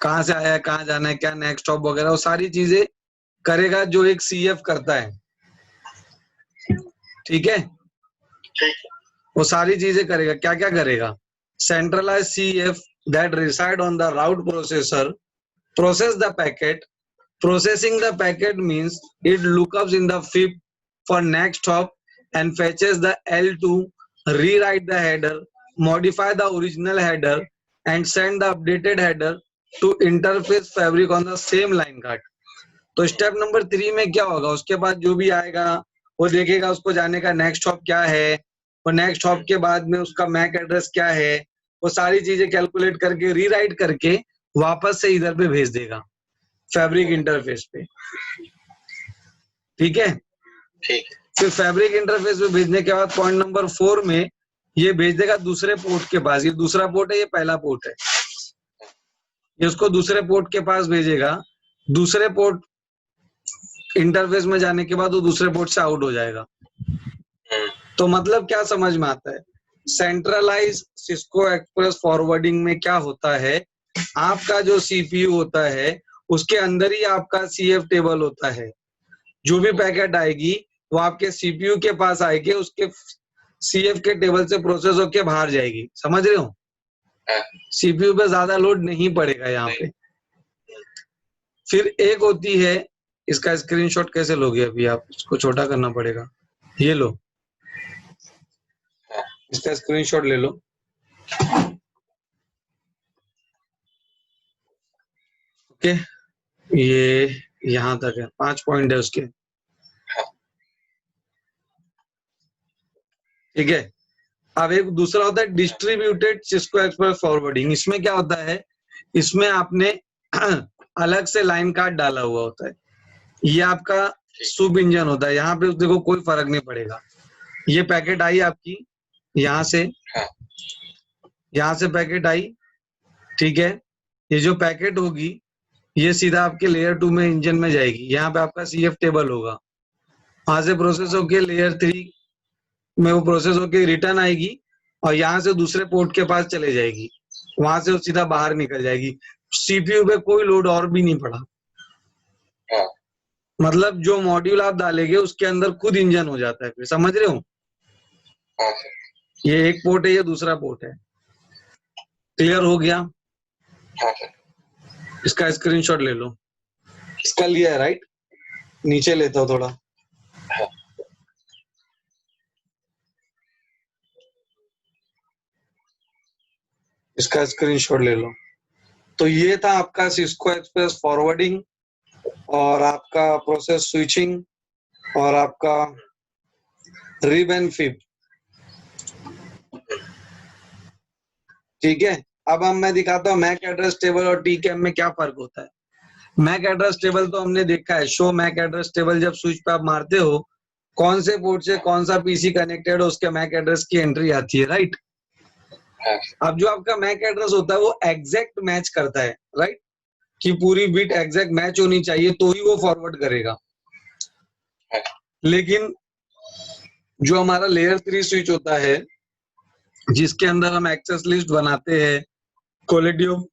कहाँ से आया है, कहाँ जाना है, क्या नेक्स्ट स्टॉप वगैरह, वो सारी चीजें करेगा जो एक CF करता है। ठीक है, वो सारी चीजें करेगा। क्या क्या करेगा, centralise CF that reside on the route processor process the packet. Processing the packet means it lookups in the FIP for next hop and fetches the L2, rewrite the header, modify the original header and send the updated header to interface fabric on the same line card. तो step number 3 में क्या होगा, उसके बाद जो भी आएगा वो देखेगा उसको जाने का नेक्स्ट हॉप क्या है, और नेक्स्ट हॉप के बाद में उसका मैक एड्रेस क्या है, वो सारी चीजें कैलकुलेट करके रीराइट करके वापस से इधर पे भेज देगा फैब्रिक इंटरफेस पे। ठीक है, ठीक, फिर फैब्रिक इंटरफेस पे भेजने के बाद पॉइंट नंबर 4 में ये भेज देगा दूसरे पोर्ट के पास। ये दूसरा पोर्ट है, ये पहला पोर्ट है, ये उसको दूसरे पोर्ट के पास भेजेगा। दूसरे पोर्ट इंटरफेस में जाने के बाद वो दूसरे पोर्ट से आउट हो जाएगा। तो मतलब क्या समझ में आता है, सेंट्रलाइज सिस्को एक्सप्रेस फॉरवर्डिंग में क्या होता है, आपका जो CPU होता है उसके अंदर ही आपका CF टेबल होता है। जो भी पैकेट आएगी वो आपके CPU के पास आएगी, उसके CF के टेबल से प्रोसेस होके बाहर जाएगी, समझ रहे हो? CPU पे ज्यादा लोड नहीं पड़ेगा यहाँ पे। फिर एक होती है, इसका स्क्रीनशॉट कैसे लोगे, अभी आप इसको छोटा करना पड़ेगा, ये लो, इसका स्क्रीनशॉट ले लो। ओके, ये यहाँ तक है, 5 पॉइंट है उसके। ठीक है, अब एक दूसरा होता है डिस्ट्रीब्यूटेड सिस्को एक्सप्रेस फॉरवर्डिंग। इसमें क्या होता है, इसमें आपने अलग से लाइन कार्ड डाला हुआ होता है, ये आपका सब इंजन होता है, यहाँ पे देखो कोई फर्क नहीं पड़ेगा। ये पैकेट आई आपकी यहाँ से, यहाँ से पैकेट आई, ठीक है, ये जो पैकेट होगी ये सीधा आपके लेयर 2 में इंजन में जाएगी, यहाँ पे आपका CF टेबल होगा, वहां से प्रोसेस होके लेयर 3 में वो प्रोसेस होके रिटर्न आएगी, और यहाँ से दूसरे पोर्ट के पास चले जाएगी, वहां से वो सीधा बाहर निकल जाएगी। CPU पे कोई लोड और भी नहीं पड़ा, मतलब जो मॉड्यूल आप डालेंगे उसके अंदर खुद इंजन हो जाता है, फिर समझ रहे हो? ये एक पोर्ट है, ये दूसरा पोर्ट है। क्लियर हो गया? इसका स्क्रीनशॉट ले लो, इसका लिया है राइट, नीचे लेता हूँ थोड़ा। इसका स्क्रीनशॉट ले लो। तो ये था आपका सिस्को एक्सप्रेस फॉरवर्डिंग। और आपका प्रोसेस स्विचिंग और आपका रिब एंड फिब। ठीक है, अब मैं दिखाता हूँ मैक एड्रेस टेबल और टीकेएम में क्या फर्क होता है। मैक एड्रेस टेबल तो हमने देखा है, शो मैक एड्रेस टेबल जब स्विच पे आप मारते हो कौन से पोर्ट से कौन सा पीसी कनेक्टेड है उसके मैक एड्रेस की एंट्री आती है, राइट। अब जो आपका मैक एड्रेस होता है वो एग्जैक्ट मैच करता है, राइट, कि पूरी बिट एग्जैक्ट मैच होनी चाहिए तो ही वो फॉरवर्ड करेगा। लेकिन जो हमारा लेयर 3 स्विच होता है जिसके अंदर हम एक्सेस लिस्ट बनाते हैं, क्वालिटी ऑफ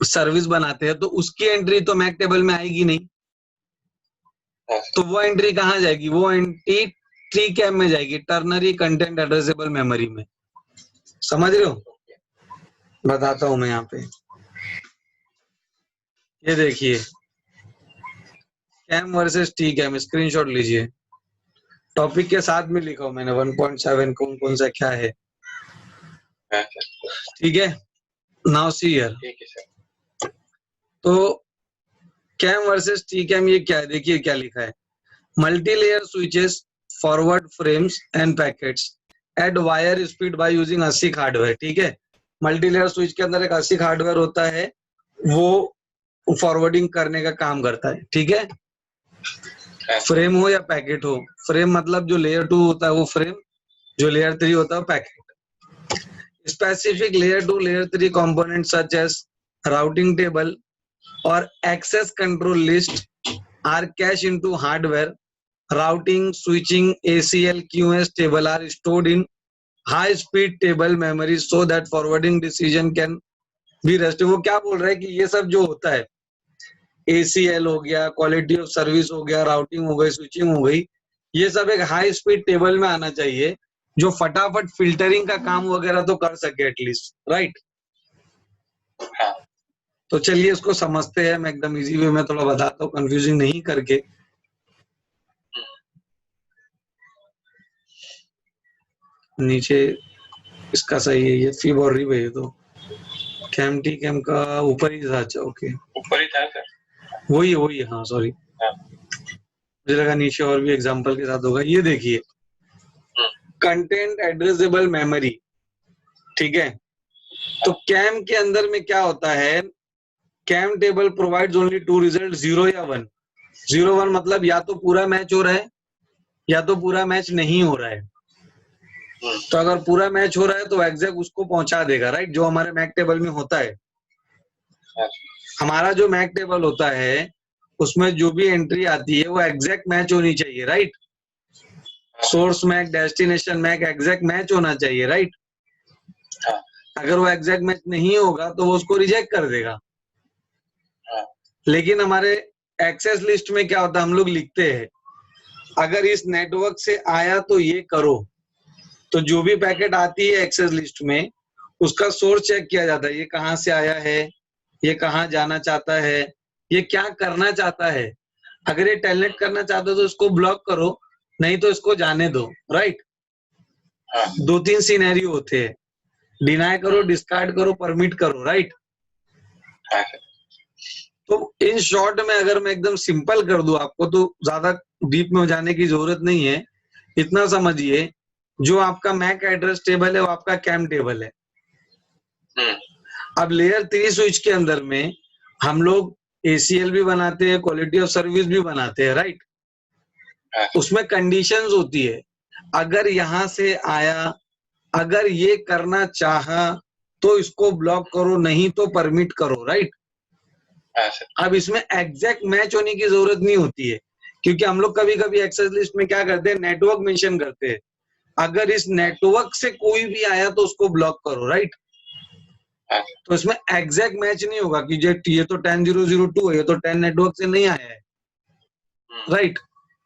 सर्विस बनाते हैं, तो उसकी एंट्री तो मैक टेबल में आएगी नहीं। तो वो एंट्री कहाँ जाएगी? वो एंट्री टीकेएम में जाएगी, टर्नरी कंटेंट एड्रेसेबल मेमोरी में। समझ रहे हो? बताता हूं मैं यहाँ पे, ये देखिए कैम वर्सेस टीकेएम, स्क्रीनशॉट लीजिए। टॉपिक के साथ में लिखा हूं मैंने 1.7 कौन कौन सा क्या है। ठीक है, नाउ सी हियर। तो कैम वर्सेस टीकेएम ये क्या है, देखिए क्या लिखा है। Multi layer switches forward frames and packets at wire speed by using ASIC hardware. ठीक है, मल्टी लेयर स्विच के अंदर एक ASIC हार्डवेयर होता है, वो फॉरवर्डिंग करने का काम करता है। ठीक है, फ्रेम हो या पैकेट हो। फ्रेम मतलब जो लेयर 2 होता है वो फ्रेम, जो लेयर 3 होता है packet. Specific layer 2 layer 3 component such as routing table और access control list are cache into hardware. routing, switching, ACL, QoS table are stored in high-speed table memory so that forwarding decision can be rushed। वो क्या बोल रहा है कि ये सब जो होता है, ACL हो गया, क्वालिटी ऑफ सर्विस हो गया, राउटिंग हो गई, स्विचिंग हो गई, ये सब एक हाई स्पीड टेबल में आना चाहिए जो फटाफट फिल्टरिंग का काम वगैरह तो कर सके एटलीस्ट, राइट। तो चलिए इसको समझते हैं, मैं एकदम इजी वे में थोड़ा बताता हूँ, कंफ्यूजिंग नहीं करके। नीचे इसका सही है, ये फिब और रिब है, तो कैम टी कैम का ऊपर ही था। अच्छा ओके, ऊपर ही था सर, वही हाँ सॉरी, मुझे लगा नीचे और भी एग्जांपल के साथ होगा। ये देखिए कंटेंट एड्रेसेबल मेमोरी। ठीक है, तो कैम के अंदर में क्या होता है, CAM table provides only 2 result, 0 या 1। 0 1 मतलब या तो पूरा मैच हो रहा है या तो पूरा मैच नहीं हो रहा है। तो अगर पूरा मैच हो रहा है तो एग्जैक्ट उसको पहुंचा देगा, राइट, जो हमारे मैक टेबल में होता है। हमारा जो मैक टेबल होता है उसमें जो भी एंट्री आती है वो एग्जैक्ट मैच होनी चाहिए, right. Source MAC, destination MAC exact match होना चाहिए, राइट। अगर वो एग्जैक्ट मैच नहीं होगा तो वो उसको रिजेक्ट कर देगा। लेकिन हमारे एक्सेस लिस्ट में क्या होता है, हम लोग लिखते हैं अगर इस नेटवर्क से आया तो ये करो। तो जो भी पैकेट आती है एक्सेस लिस्ट में उसका सोर्स चेक किया जाता है, ये कहाँ से आया है, ये कहाँ जाना चाहता है, ये क्या करना चाहता है। अगर ये टेलनेट करना चाहते हो तो इसको ब्लॉक करो, नहीं तो इसको जाने दो, राइट। 2-3 सिनेरियो होते हैं, डिनाई करो, डिस्कार्ड करो, परमिट करो, राइट। तो इन शॉर्ट में अगर मैं एकदम सिंपल कर दूं आपको, तो ज्यादा डीप में जाने की जरूरत नहीं है, इतना समझिए जो आपका मैक एड्रेस टेबल है वो आपका कैम टेबल है। अब लेयर 3 स्विच के अंदर में हम लोग ACL भी बनाते हैं, क्वालिटी ऑफ सर्विस भी बनाते हैं, राइट। उसमें कंडीशंस होती है, अगर यहां से आया, अगर ये करना चाहा तो इसको ब्लॉक करो, नहीं तो परमिट करो, राइट। अब इसमें एग्जैक्ट मैच होने की जरूरत नहीं होती है, क्योंकि हम लोग कभी कभी एक्सेस लिस्ट में क्या करते हैं, नेटवर्क मेंशन करते हैं। अगर इस नेटवर्क से कोई भी आया तो उसको ब्लॉक करो, राइट। तो इसमें एग्जैक्ट मैच नहीं होगा कि ये तो 10.0.0.2 है, ये तो 10 नेटवर्क से नहीं आया है, राइट।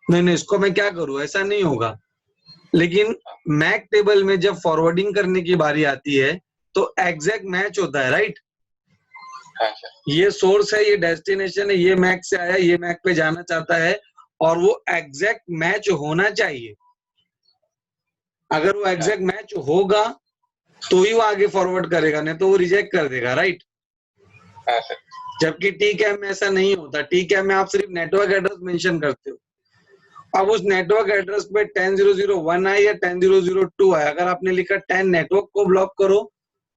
नहीं, इसको मैं क्या करूं, ऐसा नहीं होगा। लेकिन मैक टेबल में जब फॉरवर्डिंग करने की बारी आती है तो एग्जैक्ट मैच होता है, राइट। ये सोर्स है, ये डेस्टिनेशन है, ये मैक से आया, ये मैक पे जाना चाहता है, और वो एग्जैक्ट मैच होना चाहिए। अगर वो एग्जैक्ट मैच होगा तो ही वो आगे फॉरवर्ड करेगा, नहीं तो वो रिजेक्ट कर देगा, राइट। जबकि टी कैम में ऐसा नहीं होता। टी कैम में आप सिर्फ नेटवर्क एड्रेस मेंशन करते हो। अब उस नेटवर्क एड्रेस पे 10.0.0.1 आए या 10.0.0.2 आए, अगर आपने लिखा 10 नेटवर्क को ब्लॉक करो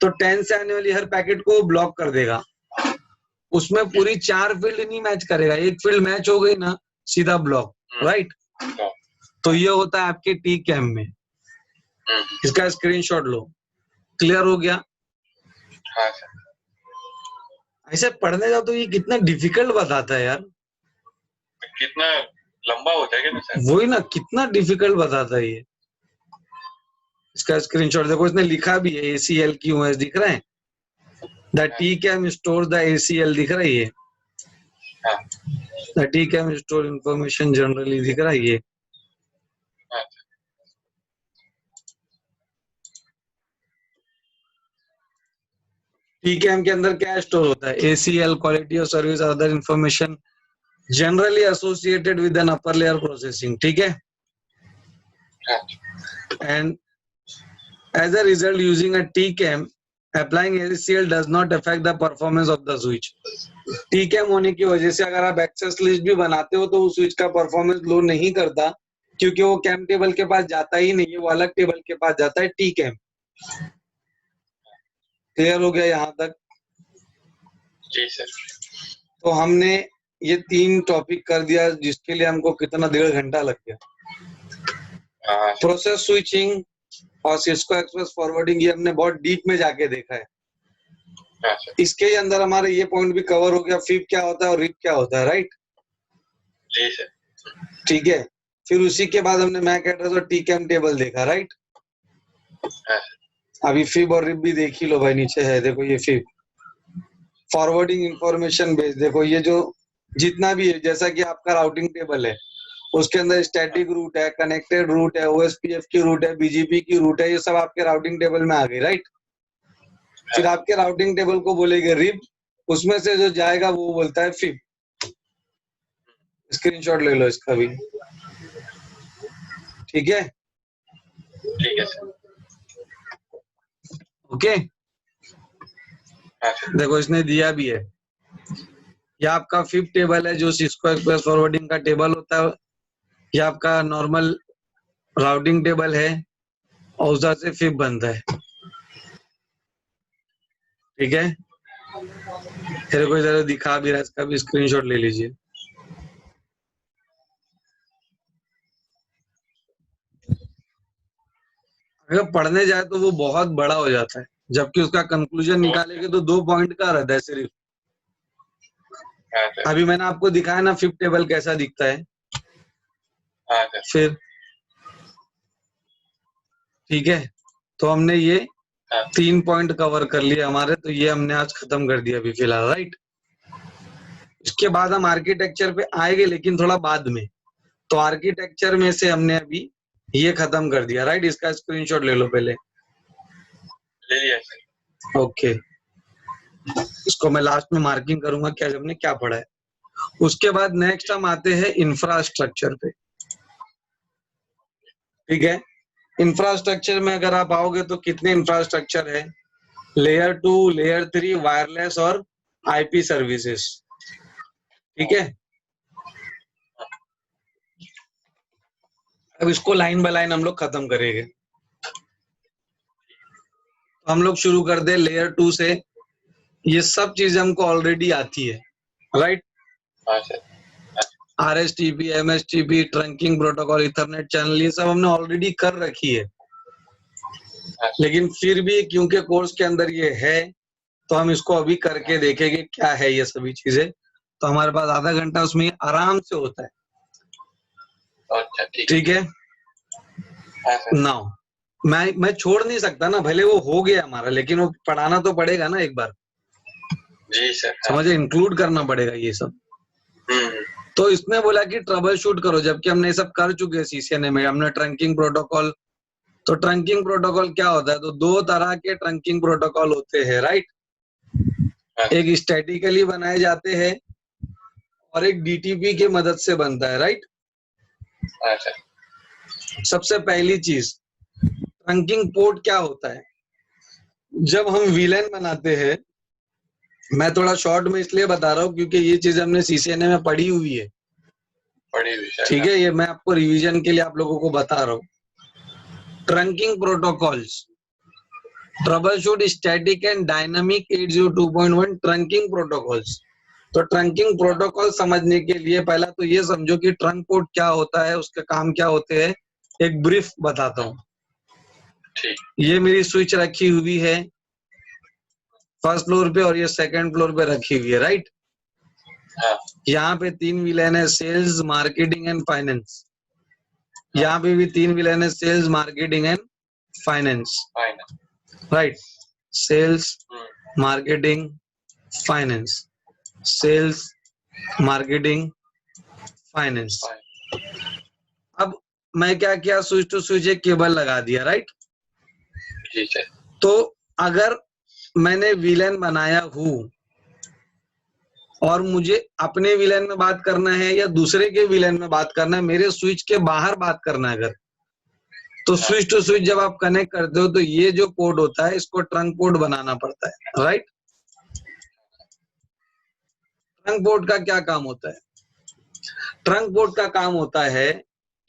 तो 10 से आने वाली हर पैकेट को ब्लॉक कर देगा। उसमें पूरी 4 फील्ड नहीं मैच करेगा, एक फील्ड मैच हो गई ना सीधा ब्लॉक, राइट। तो ये होता है आपके टी कैम में। इसका स्क्रीनशॉट लो। क्लियर हो गया? हाँ सर। ऐसे पढ़ने जाओ तो ये कितना डिफिकल्ट बताता है यार। कितना लंबा हो जाएगा सर। वही ना, कितना डिफिकल्ट बताता है ये। इसका स्क्रीनशॉट देखो, इसने लिखा भी है ACL QoS दिख रहा है। The TCAM store the ACL दिख रहा है ये। The TCAM store information generally दिख रहा है ये। टी कैम के अंदर क्या स्टोर होता है? ACL quality of service other information generally associated with an upper layer processing, ठीक है। And as a result using a TCAM applying ACL does not affect the performance of the switch. TCAM होने की वजह से अगर आप access list भी बनाते हो तो उस स्विच का परफॉर्मेंस लो नहीं करता, क्योंकि वो कैम टेबल के पास जाता ही नहीं है, वो अलग टेबल के पास जाता है, टी कैम। क्लियर हो गया यहाँ तक? जी सर। तो हमने ये 3 टॉपिक कर दिया, जिसके लिए हमको कितना 1.5 घंटा लग गया। प्रोसेस स्विचिंग और सिस्को एक्सप्रेस फॉरवर्डिंग ये हमने बहुत डीप में जाके देखा है। इसके अंदर हमारे ये पॉइंट भी कवर हो गया, फिब क्या होता है और रिप क्या होता है, राइट। जी सर। ठीक है। फिर उसी के बाद हमने मैक एड्रेस और टी कैम टेबल देखा, राइट। अभी फिब और रिप भी देख ही लो भाई, नीचे है देखो ये फिब। फॉरवर्डिंग इंफॉर्मेशन बेस, देखो ये जो जितना भी है, जैसा कि आपका राउटिंग टेबल है उसके अंदर स्टैटिक रूट है, कनेक्टेड रूट है, OSPF की रूट है, BGP की रूट है, ये सब आपके राउटिंग टेबल में आ गई, राइट। फिर आपके राउटिंग टेबल को बोलेंगे रिप, उसमें से जो जाएगा वो बोलता है फिब। स्क्रीनशॉट ले लो इसका भी, ठीक है। ठीक है सर। ओके। देखो इसने दिया भी है, यह आपका फिब टेबल है जो सिस्को एक्सप्रेस फॉरवर्डिंग का टेबल होता है। यह आपका नॉर्मल राउटिंग टेबल है और उधर से फिब बनता है, ठीक है। तेरे को इधर दिखा भी रहा है, इसका भी स्क्रीनशॉट ले लीजिए। अगर पढ़ने जाए तो वो बहुत बड़ा हो जाता है, जबकि उसका कंक्लूजन निकालेंगे तो 2 पॉइंट का रहता है सिर्फ। अभी मैंने आपको दिखाया ना फिब टेबल कैसा दिखता है। फिर ठीक है, तो हमने ये 3 पॉइंट कवर कर लिए हमारे, तो ये हमने आज खत्म कर दिया अभी फिलहाल, राइट। इसके बाद हम आर्किटेक्चर पे आएंगे, लेकिन थोड़ा बाद में। तो आर्किटेक्चर में से हमने अभी ये खत्म कर दिया, राइट। इसका स्क्रीनशॉट ले लो पहले। ले लिया सर। ओके, इसको मैं लास्ट में मार्किंग करूंगा क्या हमने क्या पढ़ा है। उसके बाद नेक्स्ट हम आते हैं इंफ्रास्ट्रक्चर पे, ठीक है। इंफ्रास्ट्रक्चर में अगर आप आओगे तो कितने इंफ्रास्ट्रक्चर है? लेयर 2, लेयर 3, वायरलेस और IP सर्विसेज, ठीक है। अब इसको लाइन बाय लाइन हम लोग खत्म करेंगे। तो हम लोग शुरू कर दे लेयर 2 से। ये सब चीजें हमको ऑलरेडी आती है, right. RSTP, MSTP, trunking protocol, Ethernet channel, ये सब हमने ऑलरेडी कर रखी है। लेकिन फिर भी क्योंकि कोर्स के अंदर ये है तो हम इसको अभी करके देखेंगे क्या है ये सभी चीजें। तो हमारे पास आधा घंटा उसमें आराम से होता है, ठीक है। नाउ मैं छोड़ नहीं सकता ना, भले वो हो गया हमारा, लेकिन वो पढ़ाना तो पड़ेगा ना एक बार। जी सर। समझे, इंक्लूड करना पड़ेगा ये सब। तो इसने बोला कि ट्रबल शूट करो, जबकि हमने ये सब कर चुके हैं CCNA में। हमने ट्रंकिंग प्रोटोकॉल, तो ट्रंकिंग प्रोटोकॉल क्या होता है? तो 2 तरह के ट्रंकिंग प्रोटोकॉल होते हैं, राइट। एक स्टैटिकली बनाए जाते हैं और एक DTP की मदद से बनता है, राइट। सबसे पहली चीज, ट्रंकिंग पोर्ट क्या होता है? जब हम VLAN बनाते हैं मैं थोड़ा शॉर्ट में इसलिए बता रहा हूँ क्योंकि ये चीज हमने सीसीएनए में पढ़ी हुई है, ठीक है। ये मैं आपको रिवीजन के लिए आप लोगों को बता रहा हूँ। Trunking protocols, trouble shoot static and dynamic 802.1 trunking protocols. तो ट्रंकिंग प्रोटोकॉल समझने के लिए पहला तो ये समझो कि ट्रंक पोर्ट क्या होता है, उसके काम क्या होते हैं, एक ब्रीफ बताता हूँ। ये मेरी स्विच रखी हुई है फर्स्ट फ्लोर पे और ये सेकंड फ्लोर पे रखी हुई है, राइट। यहाँ पे 3 विलेन है, सेल्स, मार्केटिंग एंड फाइनेंस। यहाँ पे भी 3 विलेन है, sales, marketing and finance, right. Sales, marketing, finance, sales, marketing, finance. अब मैं क्या किया, स्विच टू स्विच एक केबल लगा दिया, राइट। ठीक है। तो अगर मैंने विलेन बनाया हूँ और मुझे अपने विलेन में बात करना है या दूसरे के विलेन में बात करना है, मेरे स्विच के बाहर बात करना है अगर, तो स्विच टू स्विच जब आप कनेक्ट करते हो तो ये जो पोर्ट होता है इसको ट्रंक पोर्ट बनाना पड़ता है, राइट। ट्रंक पोर्ट का क्या काम होता है? ट्रंक पोर्ट का काम होता है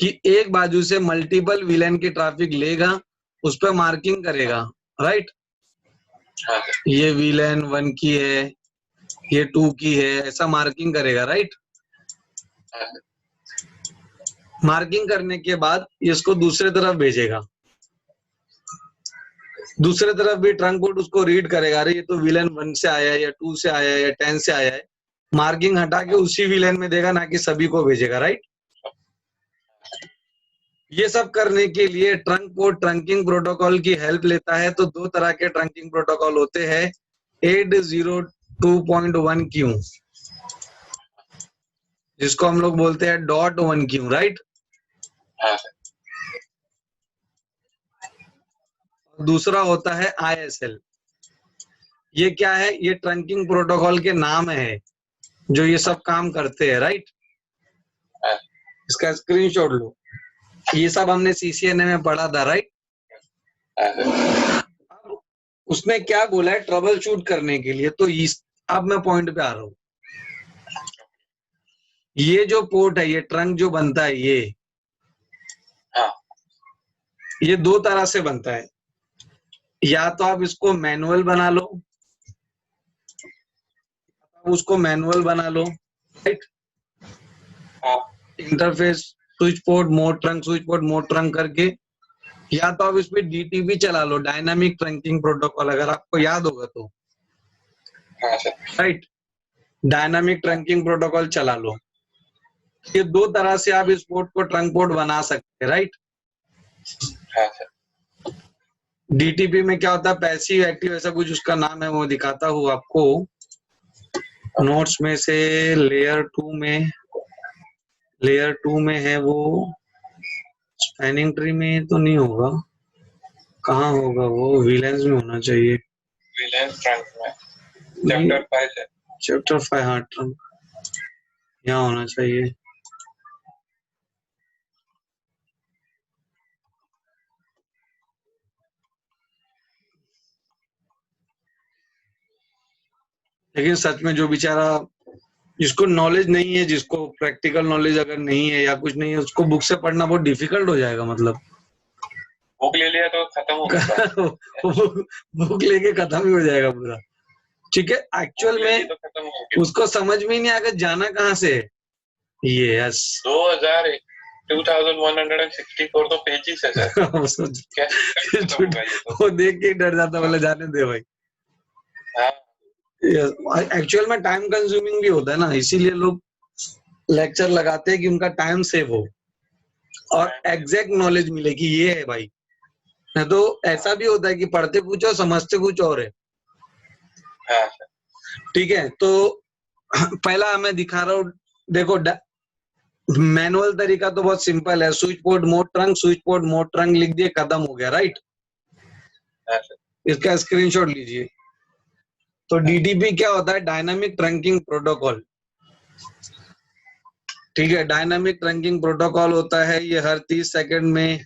कि एक बाजू से मल्टीपल विलेन की ट्रैफिक लेगा, उस पर मार्किंग करेगा, राइट। ये विलेन 1 की है, ये 2 की है, ऐसा मार्किंग करेगा, राइट। मार्किंग करने के बाद इसको दूसरे तरफ भेजेगा, दूसरे तरफ भी ट्रंक पोर्ट उसको रीड करेगा, अरे ये तो विलेन 1 से आया है या 2 से आया है या 10 से आया है, मार्किंग हटा के उसी विलेन में देगा, ना कि सभी को भेजेगा, राइट। ये सब करने के लिए ट्रंक पोर्ट ट्रंकिंग प्रोटोकॉल की हेल्प लेता है। तो 2 तरह के ट्रंकिंग प्रोटोकॉल होते हैं, 802.1 क्यू, जिसको हम लोग बोलते हैं .1 क्यू, राइट। दूसरा होता है ISL। ये क्या है? ये ट्रंकिंग प्रोटोकॉल के नाम है जो ये सब काम करते हैं, राइट। इसका स्क्रीनशॉट लो, ये सब हमने सीसीएनए में पढ़ा था, राइट। अब उसने क्या बोला है ट्रबल शूट करने के लिए, तो अब मैं पॉइंट पे आ रहा हूँ। ये जो पोर्ट है, ये ट्रंक जो बनता है, ये 2 तरह से बनता है। या तो आप इसको मैनुअल बना लो, उसको मैनुअल बना लो, right. Interface switch port mode trunk, switch port mode trunk करके, या तो आप इस पे DTP चला लो, डायनामिक ट्रंकिंग प्रोटोकॉल, अगर आपको याद होगा तो, राइट। डायनामिक ट्रंकिंग प्रोटोकॉल चला लो। ये 2 तरह से आप इस पोर्ट को ट्रंक पोर्ट बना सकते हैं, राइट। DTP में क्या होता है, पैसिव एक्टिव, ऐसा कुछ उसका नाम है, वो दिखाता हूँ आपको नोट्स में से। लेयर 2 में है वो, स्पैनिंग ट्री में तो नहीं होगा, कहाँ होगा वो, विलेंस में होना चाहिए, विलेंस ट्रंक में चैप्टर 5 हाँ, ट्रंक यहाँ होना चाहिए। लेकिन सच में जो बेचारा, जिसको नॉलेज नहीं है, जिसको प्रैक्टिकल नॉलेज अगर नहीं है या कुछ नहीं है, उसको बुक से पढ़ना बहुत डिफिकल्ट हो जाएगा। मतलब बुक ले लिया तो खत्म हो गया बुक लेके खत्म ही हो जाएगा पूरा, ठीक है। एक्चुअल में तो उसको समझ में ही नहीं आएगा जाना कहाँ से। ये यस 2164 तो पेजेस है सर वो देख के डर जाता, बोले जाने दे भाई। एक्चुअल में टाइम कंज्यूमिंग भी होता है ना, इसीलिए लोग लेक्चर लगाते हैं कि उनका टाइम सेव हो और एग्जैक्ट नॉलेज मिले कि ये है भाई। नहीं तो ऐसा भी होता है कि पढ़ते कुछ और समझते कुछ और है, ठीक है। तो पहला मैं दिखा रहा हूँ, देखो मैनुअल तरीका तो बहुत सिंपल है, switch port mode trunk, switch port mode trunk लिख दिए, खत्म हो गया, राइट। इसका स्क्रीनशॉट लीजिए। तो DTP क्या होता है, डायनामिक ट्रंकिंग प्रोटोकॉल, ठीक है। डायनामिक ट्रंकिंग प्रोटोकॉल होता है, ये हर 30 सेकंड में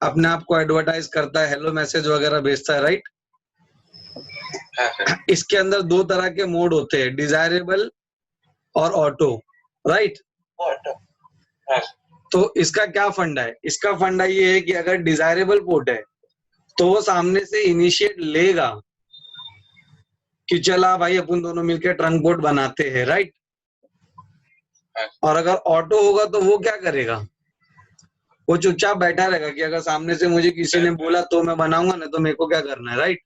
अपने आप को एडवर्टाइज करता है, हेलो मैसेज वगैरह भेजता है, राइट। हाँ सर। इसके अंदर दो तरह के मोड होते हैं, डिजायरेबल और ऑटो, राइट। ऑटो। हाँ सर। तो इसका क्या फंडा है? इसका फंडा ये है कि अगर डिजायरेबल पोर्ट है तो वो सामने से इनिशिएट लेगा कि चला भाई अपन दोनों मिलकर ट्रंक पोर्ट बनाते हैं, राइट। और अगर ऑटो होगा तो वो क्या करेगा? वो चुपचाप बैठा रहेगा कि अगर सामने से मुझे किसी ने बोला तो मैं बनाऊंगा, ना तो मेरे को क्या करना है, राइट।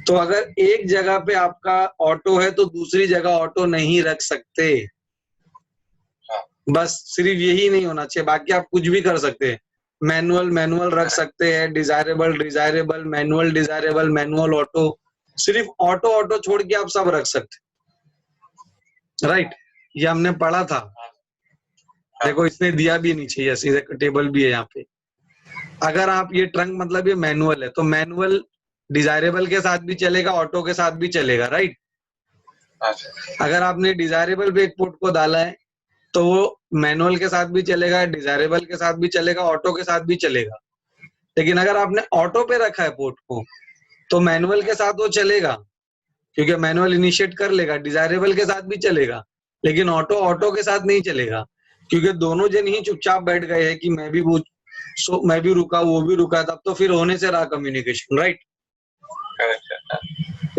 तो अगर एक जगह पे आपका ऑटो है तो दूसरी जगह ऑटो नहीं रख सकते। बस सिर्फ यही नहीं होना चाहिए, बाकी आप कुछ भी कर सकते हैं। मैनुअल रख सकते हैं, डिजायरेबल, मैनुअल ऑटो, सिर्फ ऑटो छोड़ के आप सब रख सकते, राइट। ये हमने पढ़ा था। देखो इसने दिया भी नीचे, यस सीधे टेबल भी है यहाँ पे। अगर आप ये ट्रंक मतलब ये मैनुअल है तो मैनुअल डिजायरेबल के साथ भी चलेगा, ऑटो के साथ भी चलेगा, राइट। अगर आपने डिजायरेबल पे एक पोर्ट को डाला है तो वो मैनुअल के साथ भी चलेगा, डिजायरेबल के साथ भी चलेगा, ऑटो के साथ भी चलेगा। लेकिन अगर आपने ऑटो पे रखा है पोर्ट को तो मैनुअल के साथ वो चलेगा, क्योंकि मैनुअल इनिशिएट कर लेगा, डिजायरेबल के साथ भी चलेगा, लेकिन ऑटो के साथ नहीं चलेगा, क्योंकि दोनों जन ही चुपचाप बैठ गए हैं कि मैं भी रुका, वो भी रुका, तब तो फिर होने से रहा कम्युनिकेशन, राइट।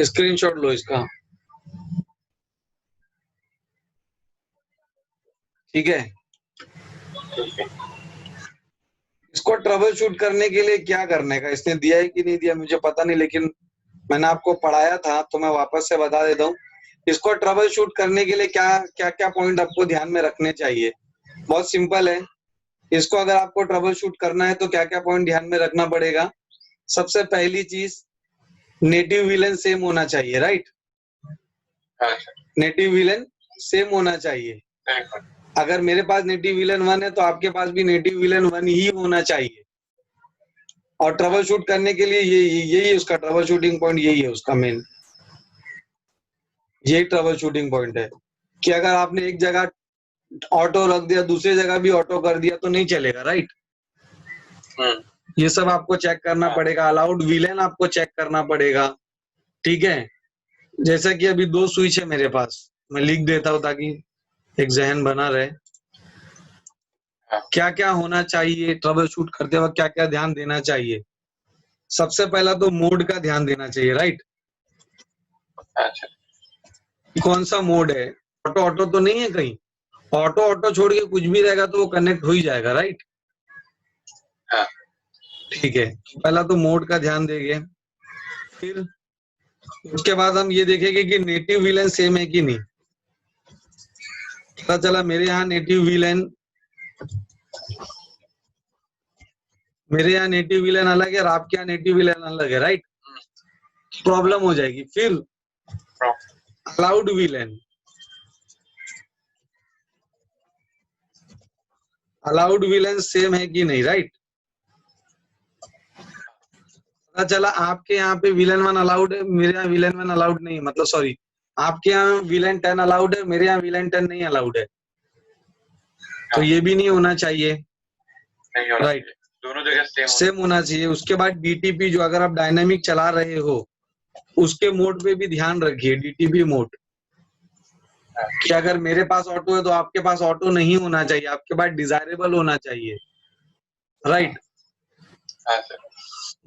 स्क्रीनशॉट लो इसका, ठीक है। इसको ट्रबल शूट करने के लिए क्या करने का, इसने दिया है कि नहीं दिया मुझे पता नहीं, लेकिन मैंने आपको पढ़ाया था तो मैं वापस से बता देता हूँ। इसको ट्रबल शूट करने के लिए क्या पॉइंट आपको ध्यान में रखने चाहिए? बहुत सिंपल है। इसको अगर आपको ट्रबल शूट करना है तो क्या क्या पॉइंट ध्यान में रखना पड़ेगा? सबसे पहली चीज, नेटिव विलेन सेम होना चाहिए, राइट। नेटिव विलेन सेम होना चाहिए। अगर मेरे पास नेटिव विलेन 1 है तो आपके पास भी नेटिव विलेन 1 ही होना चाहिए। और ट्रबल शूट करने के लिए यही उसका ट्रबल शूटिंग पॉइंट, यही है उसका मेन, यही ट्रबल शूटिंग पॉइंट है कि अगर आपने एक जगह ऑटो रख दिया, दूसरी जगह भी ऑटो कर दिया तो नहीं चलेगा, राइट। ये सब आपको चेक करना पड़ेगा। अलाउड विलेन आपको चेक करना पड़ेगा, ठीक है। जैसे कि अभी 2 स्विच है मेरे पास, मैं लिख देता हूँ ताकि एक जहन बना रहे। क्या क्या होना चाहिए ट्रबल शूट करते वक्त, क्या क्या ध्यान देना चाहिए? सबसे पहला तो मोड का ध्यान देना चाहिए, राइट। कौन सा मोड है? ऑटो तो नहीं है कहीं? ऑटो छोड़ के कुछ भी रहेगा तो वो कनेक्ट हो ही जाएगा, राइट। ठीक है, पहला तो मोड का ध्यान देंगे। फिर उसके बाद हम ये देखेंगे कि नेटिव विलेन सेम है कि नहीं। पता चला मेरे यहाँ नेटिव विलेन अलग है और आपके यहाँ नेटिव विलेन अलग है, राइट। प्रॉब्लम हो जाएगी। फिर अलाउड विलेन सेम है कि नहीं, राइट। पता चला आपके यहाँ पे विलेन 1 अलाउड है, मेरे यहाँ विलेन 1 अलाउड नहीं है, मतलब सॉरी, आपके यहाँ विलेन 10 अलाउड है, मेरे यहाँ विलेन 10 नहीं अलाउड है। तो ये भी नहीं होना चाहिए, राइट। दोनों जगह सेम होना चाहिए। उसके बाद डीटीपी, जो अगर आप डायनामिक चला रहे हो उसके मोड पे भी ध्यान रखिए, डीटीपी मोड, कि अगर मेरे पास ऑटो है तो आपके पास ऑटो नहीं होना चाहिए, आपके पास डिजायरेबल होना चाहिए, राइट।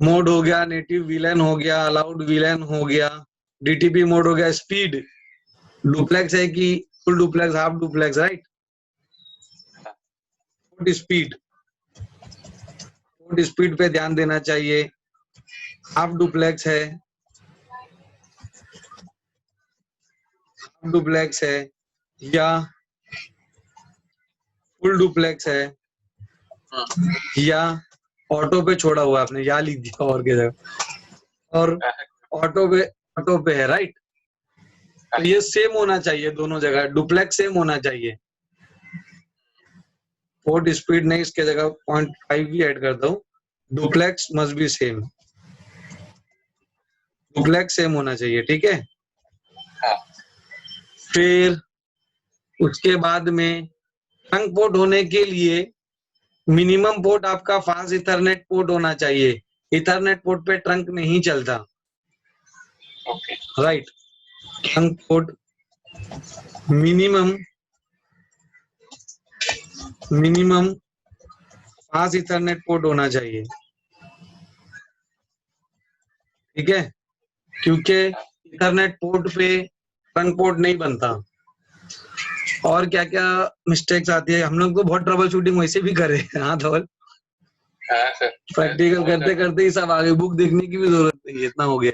मोड हो गया, नेटिव विलेन हो गया, अलाउड विलेन हो गया, डीटीपी मोड हो गया। स्पीड, डुप्लेक्स है कि full duplex, half duplex, right. Speed पे ध्यान देना चाहिए। हाफ डुप्लेक्स है या फुल डुप्लेक्स है या ऑटो पे छोड़ा हुआ आपने, या लिख दिया और के जगह, और ऑटो पे है, राइट। तो ये सेम होना चाहिए दोनों जगह, डुप्लेक्स सेम होना चाहिए। पोर्ट स्पीड नहीं, इसके जगह 0.5 भी ऐड करता हूँ। Duplex must be same, duplex same होना चाहिए, ठीक है। फिर उसके बाद में ट्रंक पोर्ट होने के लिए मिनिमम पोर्ट आपका फास्ट इथरनेट पोर्ट होना चाहिए। इथरनेट पोर्ट पे ट्रंक नहीं चलता, Okay. Right. Trunk port minimum 5 Ethernet port होना चाहिए, ठीक है, क्योंकि इथरनेट पोर्ट पे ट्रंक पोर्ट नहीं बनता। और क्या क्या मिस्टेक्स आती है, हम लोग तो बहुत ट्रबल शूटिंग वैसे भी करे। हाँ धवल, हाँ सर। प्रैक्टिकल करते करते ही सब आगे, बुक देखने की भी जरूरत नहीं है, इतना हो गया।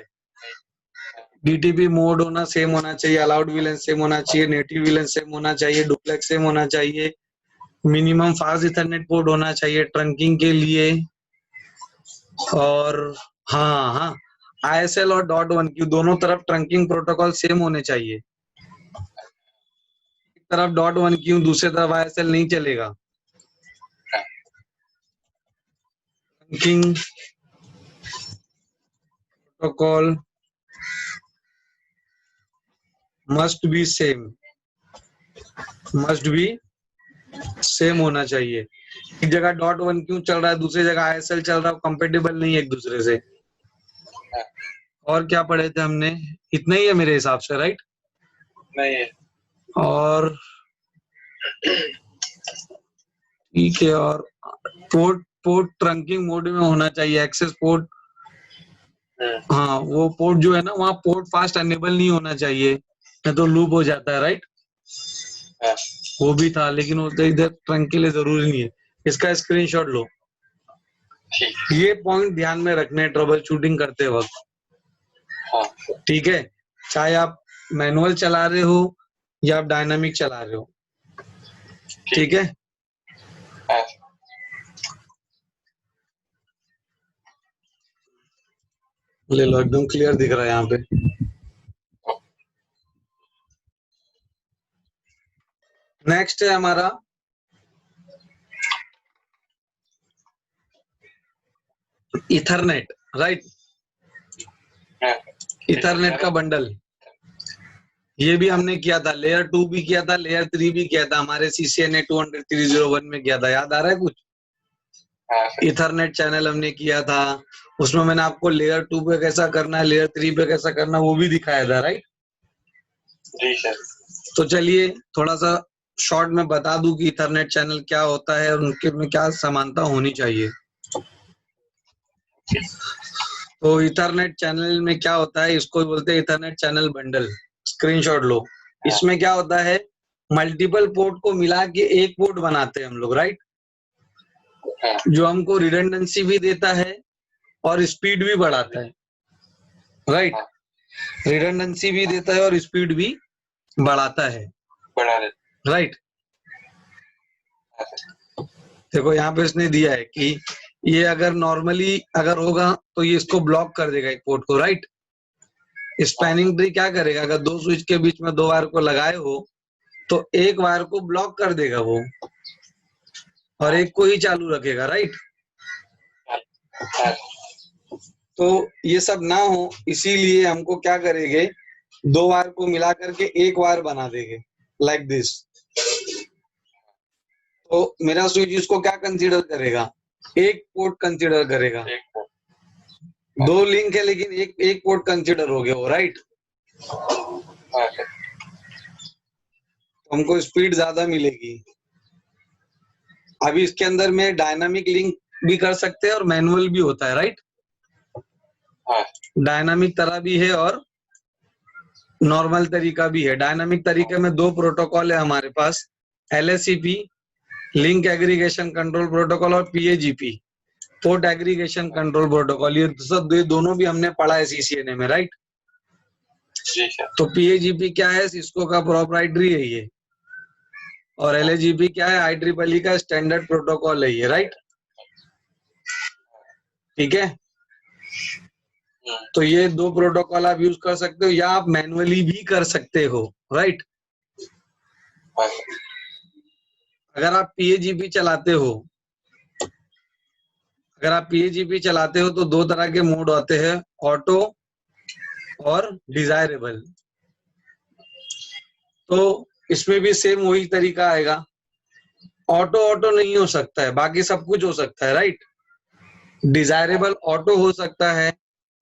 डीटीपी मोड होना सेम होना चाहिए, अलाउड विलेंस सेम होना चाहिए, नेटिव विलेंस सेम होना चाहिए, डुप्लेक्स सेम होना चाहिए, मिनिमम फास्ट इथरनेट पोर्ट होना चाहिए ट्रंकिंग के लिए। और हाँ हाँ, ISL और .1Q दोनों तरफ ट्रंकिंग प्रोटोकॉल सेम होने चाहिए। एक तरफ .1Q दूसरी तरफ ISL नहीं चलेगा। Trunking protocol must be same होना चाहिए। एक जगह .1Q चल रहा है, दूसरी जगह ISL चल रहा है, कंपेटेबल नहीं है एक दूसरे से। और क्या पढ़े थे हमने, इतना ही है मेरे हिसाब से, राइट? नहीं है। और ठीक है, और पोर्ट ट्रंकिंग मोड में होना चाहिए, एक्सेस पोर्ट। हाँ, वो पोर्ट जो है ना, वहाँ पोर्ट फास्ट अनेबल नहीं होना चाहिए, नहीं तो लूप हो जाता है, राइट? वो भी था, लेकिन वो तो इधर ट्रंक के लिए जरूरी नहीं है। इसका स्क्रीनशॉट लो। ये पॉइंट ध्यान में रखने ट्रबल शूटिंग करते वक्त, ठीक है, चाहे आप मैनुअल चला रहे हो या आप डायनामिक चला रहे हो, ठीक है। ले लो, एकदम क्लियर दिख रहा है यहाँ पे। नेक्स्ट है हमारा इथरनेट, राइट? इथरनेट का बंडल, ये भी हमने किया था, लेयर 2 भी किया था, लेयर 3 भी किया था, हमारे CCNA 200-301 में किया था, याद आ रहा है कुछ? इथरनेट चैनल हमने किया था, उसमें मैंने आपको लेयर 2 पे कैसा करना है, लेयर 3 पे कैसा करना है, वो भी दिखाया था, राइट? जी सर। तो चलिए थोड़ा सा शॉर्ट में बता दूं कि इथरनेट चैनल क्या होता है और उनके में क्या समानता होनी चाहिए। तो इथरनेट चैनल में क्या होता है, इसको बोलते हैं इथरनेट चैनल बंडल। स्क्रीनशॉट लो। इसमें क्या होता है, मल्टीपल पोर्ट को मिला के एक पोर्ट बनाते हैं हम लोग, राइट? जो हमको रिडंडेंसी भी देता है और स्पीड भी बढ़ाता है, राइट? रिडंडेंसी भी देता है और स्पीड भी बढ़ाता है, राइट? देखो यहाँ पे इसने दिया है कि ये अगर नॉर्मली अगर होगा तो ये इसको ब्लॉक कर देगा एक पोर्ट को, राइट? स्पैनिंग ट्री क्या करेगा, अगर दो स्विच के बीच में दो वायर को लगाए हो तो एक वायर को ब्लॉक कर देगा वो और एक को ही चालू रखेगा, राइट? तो ये सब ना हो इसीलिए हमको क्या करेंगे, दो वायर को मिला करके एक वायर बना देंगे, लाइक दिस। तो मेरा स्विच इसको क्या कंसीडर करेगा, एक पोर्ट कंसीडर करेगा। दो लिंक है लेकिन एक पोर्ट कंसीडर हो गया वो, राइट? हमको स्पीड ज्यादा मिलेगी। अभी इसके अंदर में डायनामिक लिंक भी कर सकते हैं और मैनुअल भी होता है, राइट? डायनामिक तरह भी है और नॉर्मल तरीका भी है। डायनामिक तरीके में दो प्रोटोकॉल है हमारे पास, LSCP link aggregation control protocol और PAGP port aggregation control protocol. ये सब दोनों भी हमने पढ़ा है CCNA में, राइट? तो PAGP क्या है, सिस्को का प्रोप्राइटरी है ये, और LAGP क्या है, IEEE का स्टैंडर्ड प्रोटोकॉल है ये, राइट? ठीक है, तो ये दो प्रोटोकॉल आप यूज कर सकते हो या आप मैनुअली भी कर सकते हो, राइट? अगर आप PAGP चलाते हो, तो दो तरह के मोड आते हैं, ऑटो और डिजायरेबल। तो इसमें भी सेम वही तरीका आएगा। ऑटो नहीं हो सकता है, बाकी सब कुछ हो सकता है, राइट? डिजायरेबल ऑटो हो सकता है,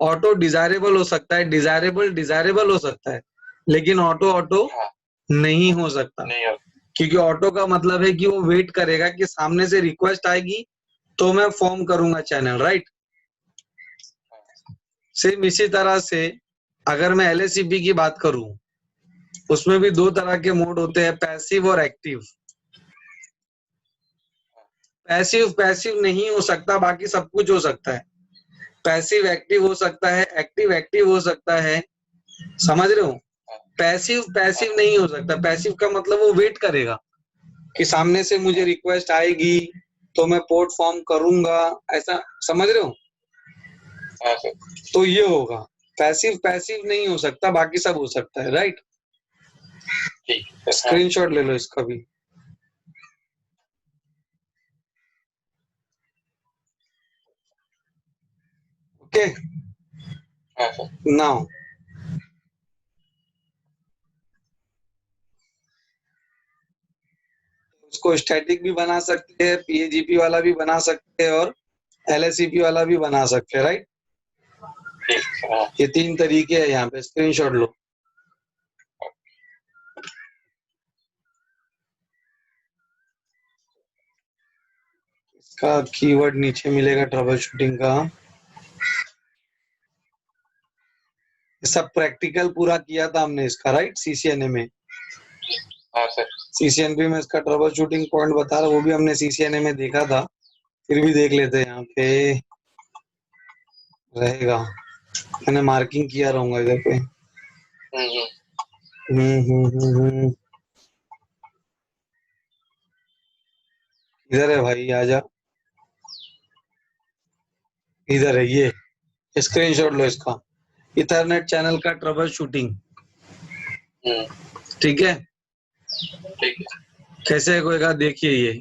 ऑटो डिजायरेबल हो सकता है, डिजायरेबल डिजायरेबल हो सकता है, लेकिन ऑटो ऑटो हाँ, नहीं हो सकता, नहीं हो क्योंकि ऑटो का मतलब है कि वो वेट करेगा कि सामने से रिक्वेस्ट आएगी तो मैं फॉर्म करूंगा चैनल, राइट। सेम इसी तरह से अगर मैं LACP की बात करूं, उसमें भी दो तरह के मोड होते हैं, पैसिव और एक्टिव। पैसिव पैसिव नहीं हो सकता, बाकी सब कुछ हो सकता है। पैसिव एक्टिव हो सकता है, एक्टिव एक्टिव हो सकता है, समझ रहे हो। पैसिव पैसिव नहीं हो सकता। पैसिव का मतलब वो वेट करेगा कि सामने से मुझे रिक्वेस्ट आएगी तो मैं पोर्ट फॉर्म करूंगा, ऐसा समझ रहे हो। हाँ सर, तो ये होगा, पैसिव पैसिव नहीं हो सकता, बाकी सब हो सकता है, राइट। ठीक है। हाँ, स्क्रीनशॉट ले लो इसका भी। ओके, हाँ सर, नाउ उसको स्टैटिक भी बना सकते हैं, PAGP वाला भी बना सकते हैं और LACP वाला भी बना सकते हैं, राइट। ठीक है। हाँ, ये तीन तरीके हैं, यहाँ पे स्क्रीनशॉट लो। इसका कीवर्ड नीचे मिलेगा ट्रबल शूटिंग का। सब प्रैक्टिकल पूरा किया था हमने इसका, राइट, CCNA में। हाँ सर, CCNP में इसका ट्रबल शूटिंग पॉइंट बता रहा, वो भी हमने CCNA में देखा था, फिर भी देख लेते हैं, यहाँ पे रहेगा, मैंने मार्किंग किया रहूंगा इधर पे। इधर है भाई, आजा, इधर है, ये स्क्रीनशॉट लो इसका। इथरनेट चैनल का ट्रबल शूटिंग, ठीक है। ठीक है। कैसे होगा देखिए, ये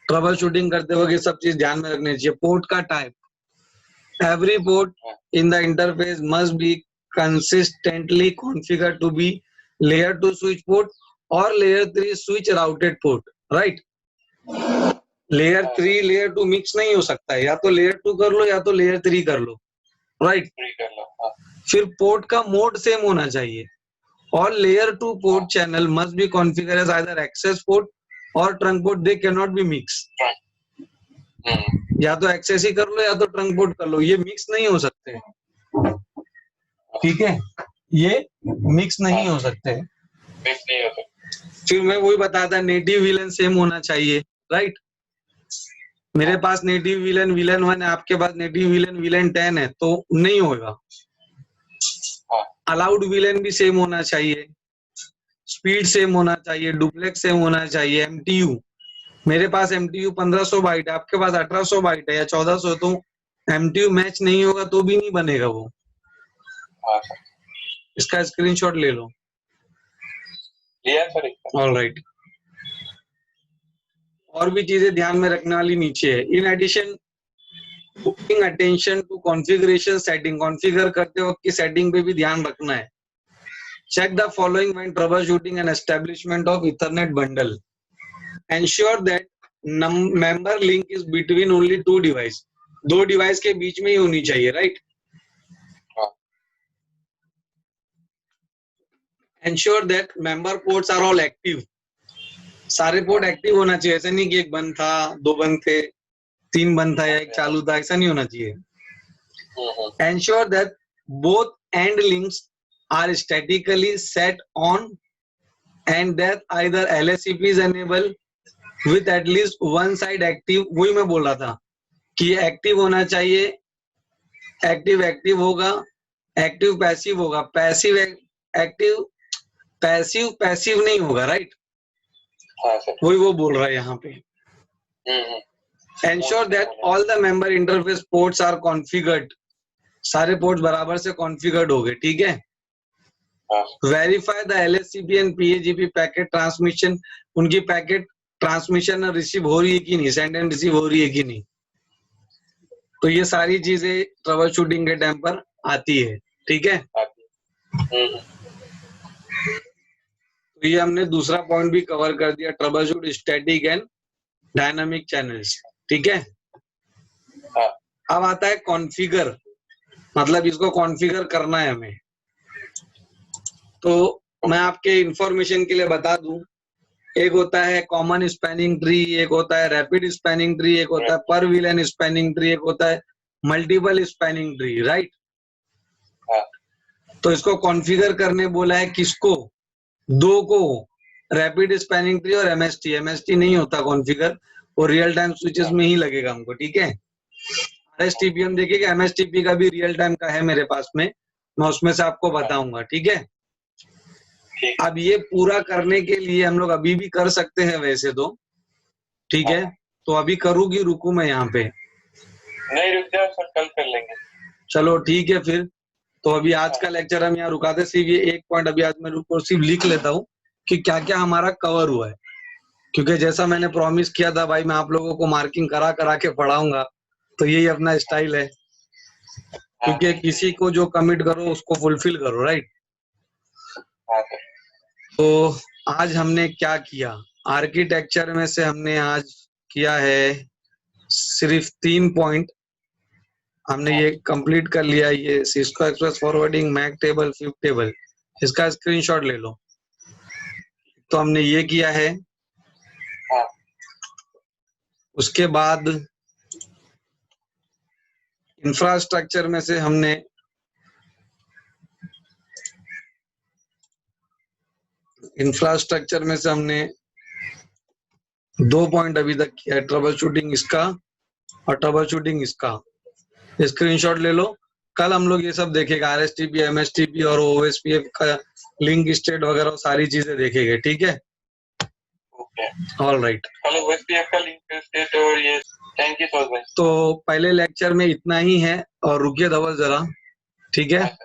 ट्रबल शूटिंग करते वक्त ये सब चीज ध्यान में रखनी चाहिए। पोर्ट का type, every port in the interface must be consistently configured to be layer 2 switch port or layer 3 switch routed port, right। Layer 3 layer 2 mix नहीं हो सकता है, या तो लेयर 2 कर लो या तो लेयर 3 कर लो, राइट। फिर पोर्ट का मोड सेम होना चाहिए, और layer 2 port channel must be configure as either access port और trunk port, they can not be mix. या तो एक्सेस ही कर लो या तो ट्रंक पोर्ट कर लो, ये मिक्स नहीं हो सकते, ठीक है, ये मिक्स नहीं हो सकते। फिर मैं वही बताया था, नेटिव विलन सेम होना चाहिए, राइट। मेरे पास नेटिव विलन विलन 1 है, आपके पास नेटिव विलन विलन 10 है, तो नहीं होगा। अलाउड विलन भी सेम होना चाहिए, स्पीड सेम होना चाहिए, डुप्लेक्स सेम होना चाहिए। MTU, मेरे पास MTU 1500 बाइट है, आपके पास 1800 बाइट है या 1400, तो MTU मैच नहीं होगा तो भी नहीं बनेगा वो। इसका स्क्रीनशॉट ले लो। ऑलराइट, और भी चीजें ध्यान में रखने वाली नीचे है। In addition, putting attention to configuration setting, configure करते वक्त की सेटिंग पे भी ध्यान रखना है। Check the following when troubleshooting and establishment of Ethernet bundle. Ensure that member link is between only 2 device, 2 device के बीच में ही होनी चाहिए, right. Ensure that member ports are all active, सारे पोर्ट एक्टिव होना चाहिए, ऐसा नहीं कि एक बंद था, 2 बंद थे, 3 बंद था या 1 चालू था, ऐसा नहीं होना चाहिए। Ensure that both end links are statically set on and that either LACP is enabled with at least one side active। वही मैं बोल रहा था कि एक्टिव होना चाहिए, एक्टिव एक्टिव होगा, एक्टिव पैसिव होगा, पैसिव एक्टिव, पैसिव पैसिव नहीं होगा, राइट। वही वो बोल रहा है यहाँ पे। Ensure that all the member interface ports are configured, सारे पोर्ट्स बराबर से कॉन्फ़िगर्ड हो गए, ठीक है। Verify the LACP and PAGP packet transmission, उनकी पैकेट ट्रांसमिशन और रिसीव हो रही है कि नहीं, सेंड एंड रिसीव हो रही है कि नहीं। तो ये सारी चीजें ट्रबल शूटिंग के टाइम पर आती है, ठीक है। तो ये हमने दूसरा पॉइंट भी कवर कर दिया, trouble shoot static and dynamic channels, ठीक है। अब आता है कॉन्फ़िगर, मतलब इसको कॉन्फ़िगर करना है हमें। तो मैं आपके इंफॉर्मेशन के लिए बता दूं, एक होता है कॉमन स्पैनिंग ट्री, एक होता है रैपिड स्पैनिंग ट्री, एक होता है पर विलेन स्पैनिंग ट्री, एक होता है मल्टीपल स्पैनिंग ट्री, राइट। तो इसको कॉन्फ़िगर करने बोला है किसको, दो को, रैपिड स्पैनिंग ट्री और एमएसटी। एमएसटी नहीं होता कॉन्फ़िगर, वो रियल टाइम स्विचेस में ही लगेगा हमको, ठीक है। आरएसटीपी हम देखेंगे, एमएसटीपी का भी रियल टाइम का है मेरे पास में, मैं उसमें से आपको बताऊंगा, ठीक है। अब ये पूरा करने के लिए हम लोग अभी भी कर सकते हैं वैसे तो, ठीक है। तो अभी करूँ कि रुकूं मैं यहाँ पे? नहीं, रुक जाओ सर, कल कर लेंगे। चलो ठीक है फिर। तो अभी आज का लेक्चर हम यहाँ रुकाते, सिर्फ ये एक पॉइंट अभी आज मैं सिर्फ लिख लेता हूँ कि क्या क्या हमारा कवर हुआ है, क्योंकि जैसा मैंने प्रॉमिस किया था भाई मैं आप लोगों को मार्किंग करा करा के पढ़ाऊंगा, तो यही अपना स्टाइल है, क्योंकि किसी को जो कमिट करो उसको फुलफिल करो, राइट। तो आज हमने क्या किया, आर्किटेक्चर में से हमने आज किया है सिर्फ 3 पॉइंट हमने ये कंप्लीट कर लिया। ये Cisco express forwarding, MAC table, FIB table, इसका स्क्रीनशॉट ले लो। तो हमने ये किया है। उसके बाद इंफ्रास्ट्रक्चर में से हमने दो पॉइंट अभी तक किया है, ट्रबल शूटिंग इसका और ट्रबल शूटिंग इसका। स्क्रीनशॉट ले लो। कल हम लोग ये सब देखेगा, आरएसटीपी, एमएसटीपी और ओएसपीएफ का लिंक स्टेट वगैरह सारी चीजें देखेंगे, ठीक है। All right. हेलो, ओएसपीएफ का लिंक स्टेट और ये, थैंक यू सो मच। तो पहले लेक्चर में इतना ही है, और रुकिए धवल जरा, ठीक है।